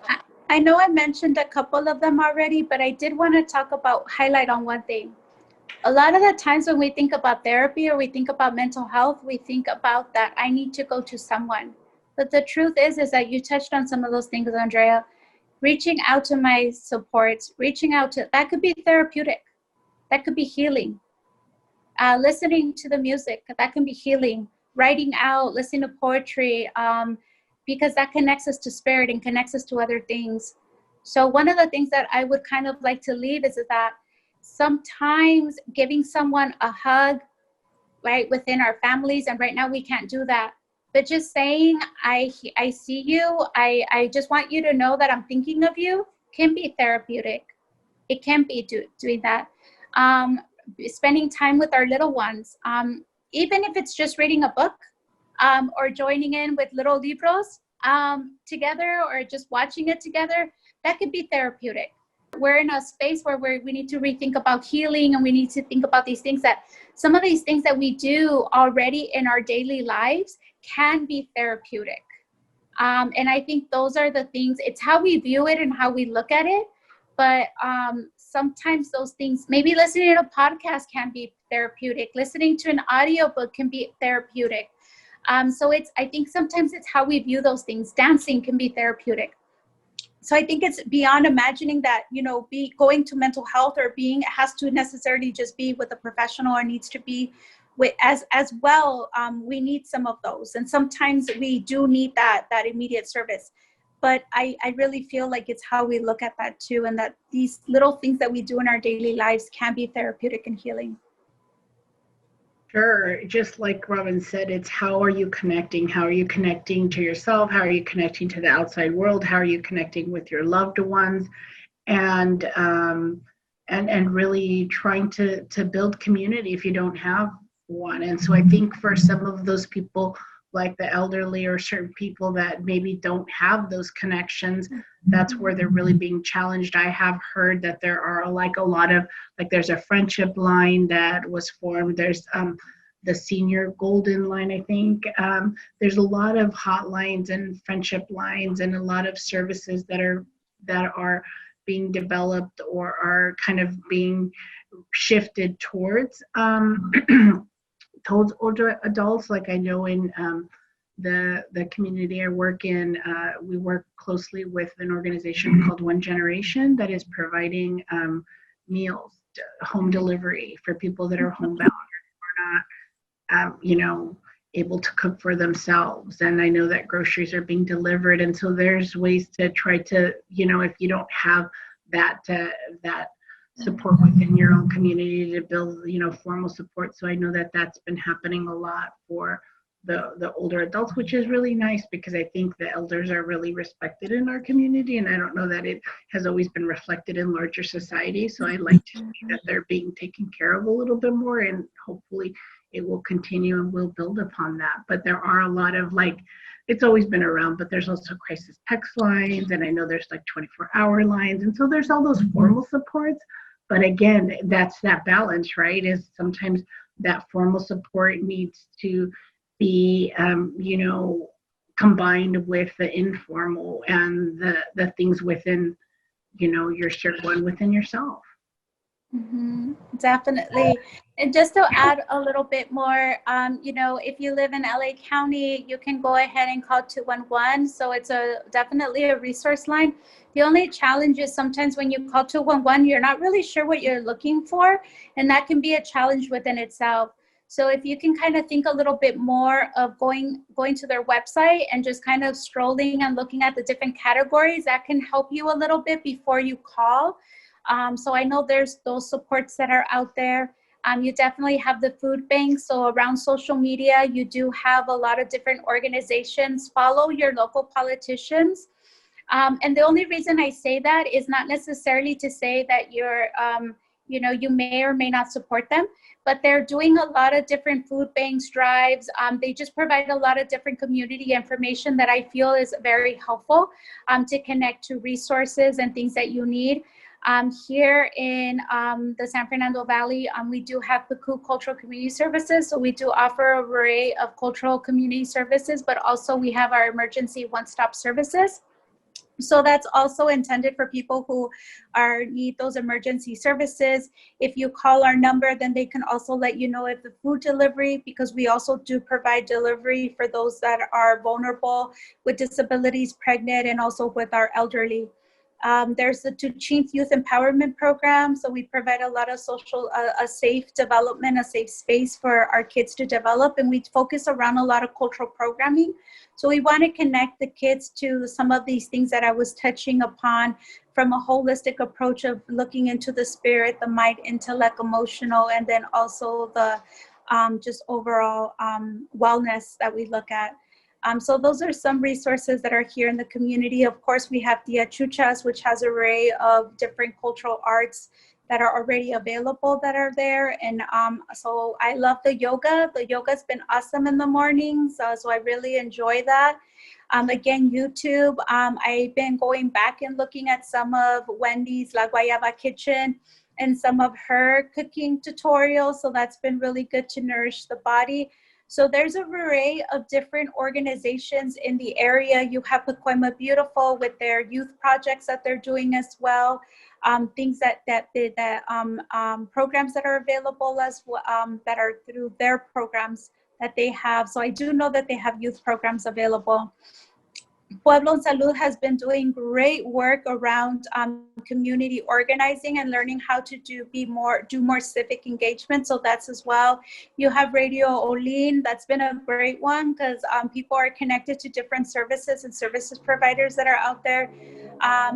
I know I mentioned a couple of them already, but I did want to highlight on one thing. A lot of the times when we think about therapy or we think about mental health, we think about that I need to go to someone. But the truth is that you touched on some of those things, Andrea. Reaching out to my supports, that could be therapeutic. That could be healing. Listening to the music, that can be healing. Writing out, listening to poetry, because that connects us to spirit and connects us to other things. So one of the things that I would kind of like to leave is that sometimes giving someone a hug, right, within our families, and right now we can't do that, but just saying, I see you, I just want you to know that I'm thinking of you, can be therapeutic. It can be doing that. Spending time with our little ones, even if it's just reading a book, or joining in with little libros together, or just watching it together, that could be therapeutic. We're in a space where we need to rethink about healing, and we need to think about these things, that some of these things that we do already in our daily lives can be therapeutic. And I think those are the things, it's how we view it and how we look at it. But sometimes those things, maybe listening to a podcast can be therapeutic. Listening to an audiobook can be therapeutic. So I think sometimes it's how we view those things. Dancing can be therapeutic. So I think it's beyond imagining that, going to mental health or has to necessarily just be with a professional, or needs to be with as well. We need some of those. And sometimes we do need that immediate service. But I really feel like it's how we look at that too, and that these little things that we do in our daily lives can be therapeutic and healing. Sure. Just like Robin said, it's how are you connecting? How are you connecting to yourself? How are you connecting to the outside world? How are you connecting with your loved ones? And really trying to build community if you don't have one. And so I think for some of those people, like the elderly or certain people that maybe don't have those connections, that's where they're really being challenged. I have heard that there are a lot of, there's a friendship line that was formed. There's the senior golden line, I think. There's a lot of hotlines and friendship lines and a lot of services that are being developed or are kind of being shifted towards older adults. Like I know in the community I work in, we work closely with an organization called One Generation that is providing meals, home delivery for people that are homebound or not, able to cook for themselves. And I know that groceries are being delivered. And so there's ways to try to, if you don't have that support within your own community, to build, formal support. So I know that that's been happening a lot for the older adults, which is really nice because I think the elders are really respected in our community, and I don't know that it has always been reflected in larger society. So I like to see that they're being taken care of a little bit more, and hopefully it will continue and we'll build upon that. But there are a lot of like, it's always been around, but there's also crisis text lines, and I know there's like 24-hour lines, and so there's all those formal supports. But again, that's that balance, right? Is sometimes that formal support needs to be, combined with the informal and the things within, your shared one within yourself. Definitely. And just to add a little bit more, if you live in LA County, you can go ahead and call 211. So it's definitely a resource line. The only challenge is sometimes when you call 211, you're not really sure what you're looking for, and that can be a challenge within itself. So if you can kind of think a little bit more of going to their website and just kind of strolling and looking at the different categories, that can help you a little bit before you call. So I know there's those supports that are out there. You definitely have the food bank. So around social media, you do have a lot of different organizations. Follow your local politicians. And the only reason I say that is not necessarily to say that you may or may not support them, but they're doing a lot of different food banks, drives. They just provide a lot of different community information that I feel is very helpful to connect to resources and things that you need. Here in the San Fernando Valley, we do have Baku Cultural Community Services. So we do offer an array of cultural community services, but also we have our emergency one-stop services. So that's also intended for people who need those emergency services. If you call our number, then they can also let you know if the food delivery, because we also do provide delivery for those that are vulnerable with disabilities, pregnant, and also with our elderly. There's the 13th Youth Empowerment Program. So we provide a lot of social, a safe development, a safe space for our kids to develop. And we focus around a lot of cultural programming. So we want to connect the kids to some of these things that I was touching upon from a holistic approach of looking into the spirit, the mind, intellect, emotional, and then also the just overall wellness that we look at. So those are some resources that are here in the community. Of course, we have Tiahui's, which has an array of different cultural arts that are already available that are there. And so I love the yoga. The yoga's been awesome in the mornings, so I really enjoy that. Again, YouTube, I've been going back and looking at some of Wendy's La Guayaba Kitchen and some of her cooking tutorials. So that's been really good to nourish the body. So there's a array of different organizations in the area. You have Pacoima Beautiful with their youth projects that they're doing as well. Things programs that are available as well, that are through their programs that they have. So I do know that they have youth programs available. Pueblo en Salud has been doing great work around community organizing and learning how to do more civic engagement. So that's as well. You have Radio Olin. That's been a great one because people are connected to different services and services providers that are out there.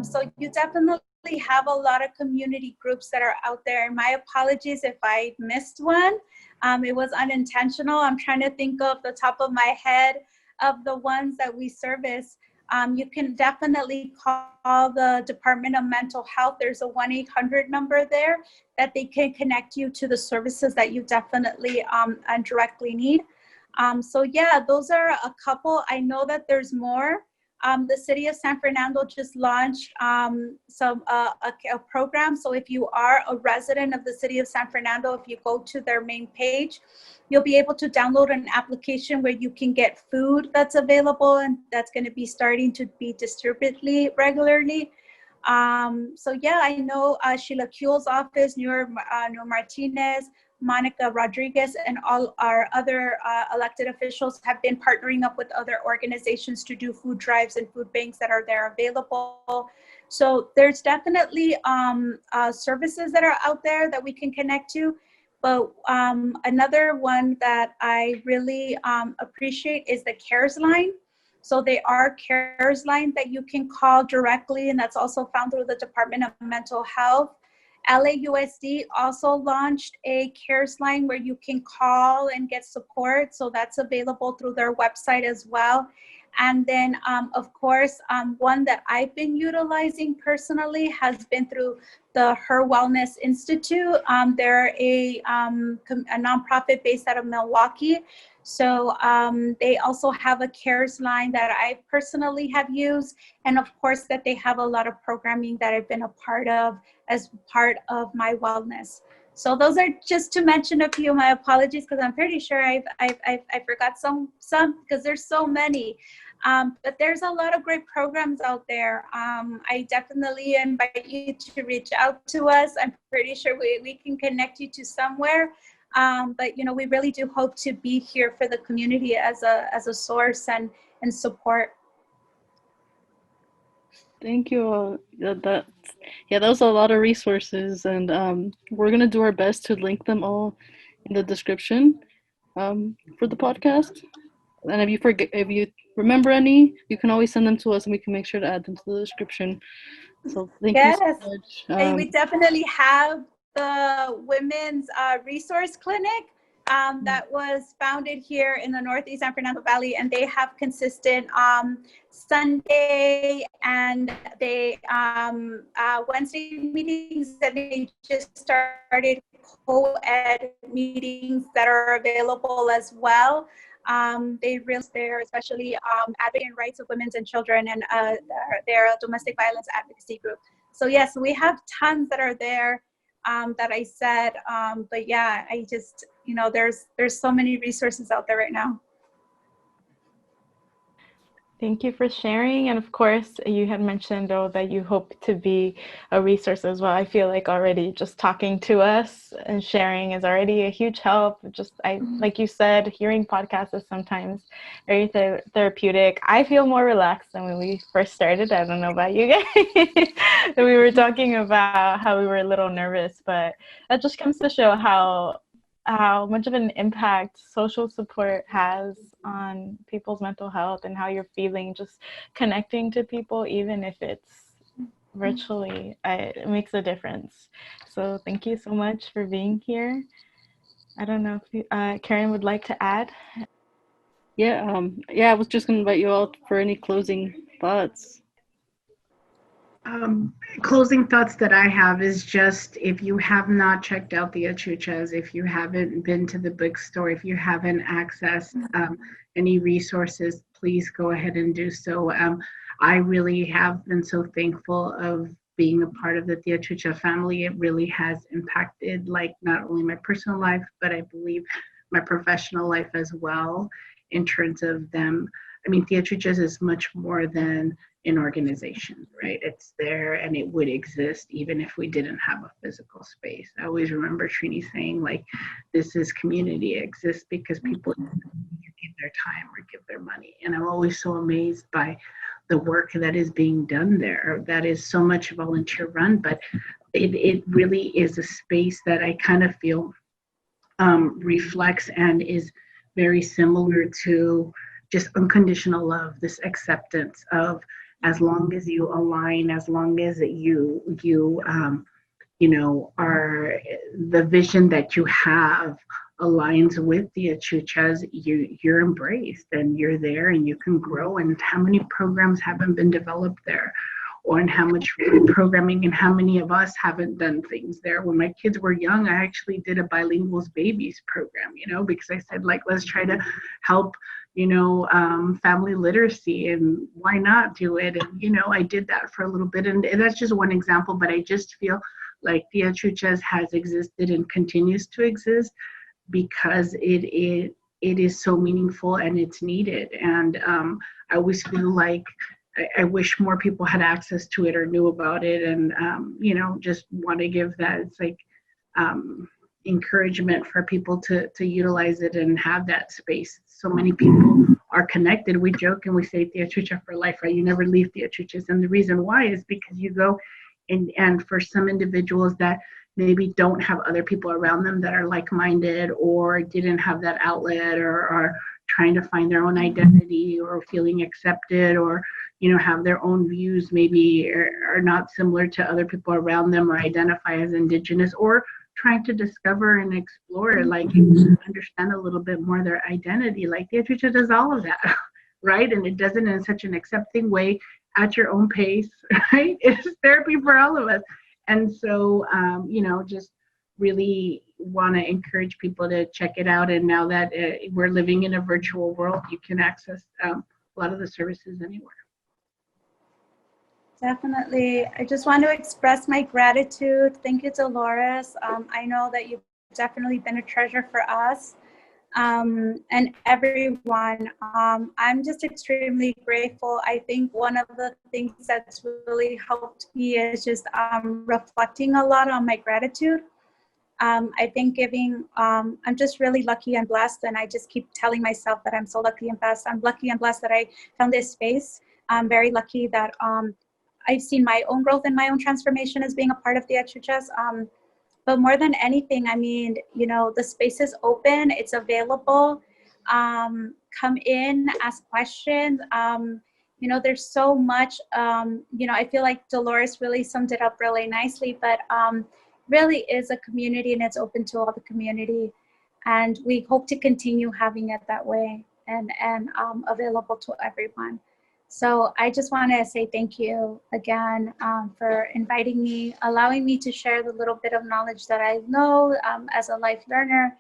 So you definitely have a lot of community groups that are out there. My apologies if I missed one. It was unintentional. I'm trying to think off the top of my head of the ones that we service. You can definitely call the Department of Mental Health. There's a 1-800 number there that they can connect you to the services that you definitely and directly need. So yeah, those are a couple. I know that there's more. The city of San Fernando just launched a program. So if you are a resident of the city of San Fernando, if you go to their main page, you'll be able to download an application where you can get food that's available, and that's going to be starting to be distributed regularly. So yeah, I know Sheila Kuehl's office, Noor Martinez, Monica Rodriguez, and all our other elected officials have been partnering up with other organizations to do food drives and food banks that are there available. So there's definitely services that are out there that we can connect to. But another one that I really appreciate is the CARES line. So they are CARES line that you can call directly, and that's also found through the Department of Mental Health. LAUSD also launched a CARES line where you can call and get support. So that's available through their website as well. And then, of course, one that I've been utilizing personally has been through the Her Wellness Institute. They're a nonprofit based out of Milwaukee. So they also have a CARES line that I personally have used. And of course, that they have a lot of programming that I've been a part of as part of my wellness. So those are just to mention a few. My apologies, because I'm pretty sure I forgot some because there's so many. But there's a lot of great programs out there. I definitely invite you to reach out to us. I'm pretty sure we can connect you to somewhere. But you know, we really do hope to be here for the community as a source and support. Thank you. That was a lot of resources, and we're gonna do our best to link them all in the description for the podcast. And if you remember any, you can always send them to us, and we can make sure to add them to the description. So thank you so much. And we definitely have the Women's Resource Clinic that was founded here in the Northeast San Fernando Valley, and they have consistent Sunday and they Wednesday meetings that they just started, co-ed meetings that are available as well. They really there, especially advocating rights of women and children, and they're a domestic violence advocacy group. So yes, we have tons that are there that I said, but yeah, I just, you know, there's so many resources out there right now. Thank you for sharing. And of course, you had mentioned, though, that you hope to be a resource as well. I feel like already just talking to us and sharing is already a huge help. Like you said, hearing podcasts is sometimes very therapeutic. I feel more relaxed than when we first started. I don't know about you guys. We were talking about how we were a little nervous, but that just comes to show how much of an impact social support has on people's mental health and how you're feeling just connecting to people, even if it's virtually. It makes a difference. So thank you so much for being here. I don't know if Karen would like to add. I was just gonna invite you all for any closing thoughts. Closing thoughts that I have is just, if you have not checked out the Achuchas, if you haven't been to the bookstore, if you haven't accessed any resources, please go ahead and do so. I really have been so thankful of being a part of the Tiahui family. It really has impacted, like, not only my personal life, but I believe my professional life as well, in terms of them. I mean, Tiahui is much more than an organization, right? It's there and it would exist even if we didn't have a physical space. I always remember Trini saying, like, this is community. It exists because people give their time or give their money. And I'm always so amazed by the work that is being done there. That is so much volunteer run, but it really is a space that I kind of feel reflects and is very similar to just unconditional love, this acceptance of, as long as you align, as long as you know, are the vision that you have aligns with the Achuchas, you're embraced and you're there and you can grow. And how many programs haven't been developed there, or in how much programming, and how many of us haven't done things there. When my kids were young, I actually did a bilinguals babies program, you know, because I said, like, let's try to help, you know, family literacy, and why not do it? And, you know, I did that for a little bit, and that's just one example, but I just feel like the Achuchas has existed and continues to exist because it is so meaningful and it's needed. And I always feel like I wish more people had access to it or knew about it, and you know, just want to give that, it's like, encouragement for people to utilize it and have that space. So many people are connected. We joke and we say Tiachucha for life, right? You never leave Tiachuchas. And the reason why is because you go and for some individuals that maybe don't have other people around them that are like-minded, or didn't have that outlet, or are trying to find their own identity, or feeling accepted, or, have their own views, maybe are not similar to other people around them or identify as indigenous, or trying to discover and explore, like understand a little bit more their identity. Like Tiahuicha does all of that, right? And it does it in such an accepting way at your own pace, right? It's therapy for all of us. And so, just really want to encourage people to check it out. And now that we're living in a virtual world, you can access a lot of the services anywhere. Definitely. I just want to express my gratitude. Thank you, Dolores. I know that you've definitely been a treasure for us and everyone. I'm just extremely grateful. I think one of the things that's really helped me is just reflecting a lot on my gratitude. I think I'm just really lucky and blessed, and I just keep telling myself that I'm so lucky and blessed. I'm lucky and blessed that I found this space. I'm very lucky that I've seen my own growth and my own transformation as being a part of the Achuchas. But more than anything, I mean, the space is open, it's available. Come in, ask questions. There's so much, I feel like Dolores really summed it up really nicely, but really is a community, and it's open to all the community. And we hope to continue having it that way and available to everyone. So I just want to say thank you again for inviting me, allowing me to share the little bit of knowledge that I know as a life learner.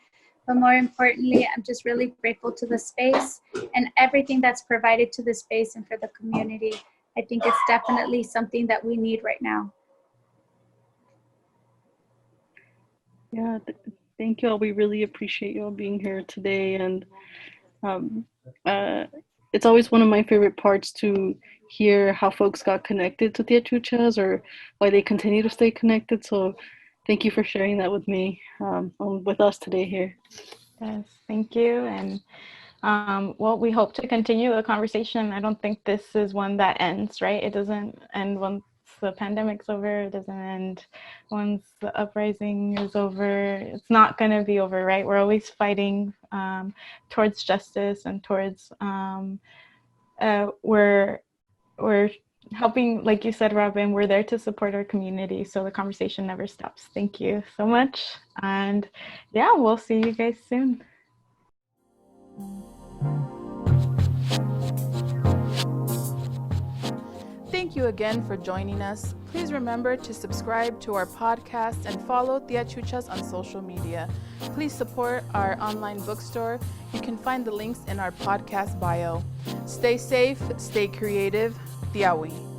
But more importantly, I'm just really grateful to the space and everything that's provided to the space and for the community. I think it's definitely something that we need right now. Yeah, thank you all. We really appreciate you all being here today. And it's always one of my favorite parts to hear how folks got connected to the Achuchas or why they continue to stay connected. So thank you for sharing that with me, with us today here. Yes, thank you. And well, we hope to continue the conversation. I don't think this is one that ends, right? It doesn't end once the pandemic's over. It doesn't end once the uprising is over. It's not going to be over, right? We're always fighting towards justice and towards we're helping, like you said, Robin, we're there to support our community. So the conversation never stops. Thank you so much. And yeah, we'll see you guys soon. Thank you again for joining us. Please remember to subscribe to our podcast and follow Tiahuichas on social media. Please support our online bookstore. You can find the links in our podcast bio. Stay safe, stay creative. Tiahui.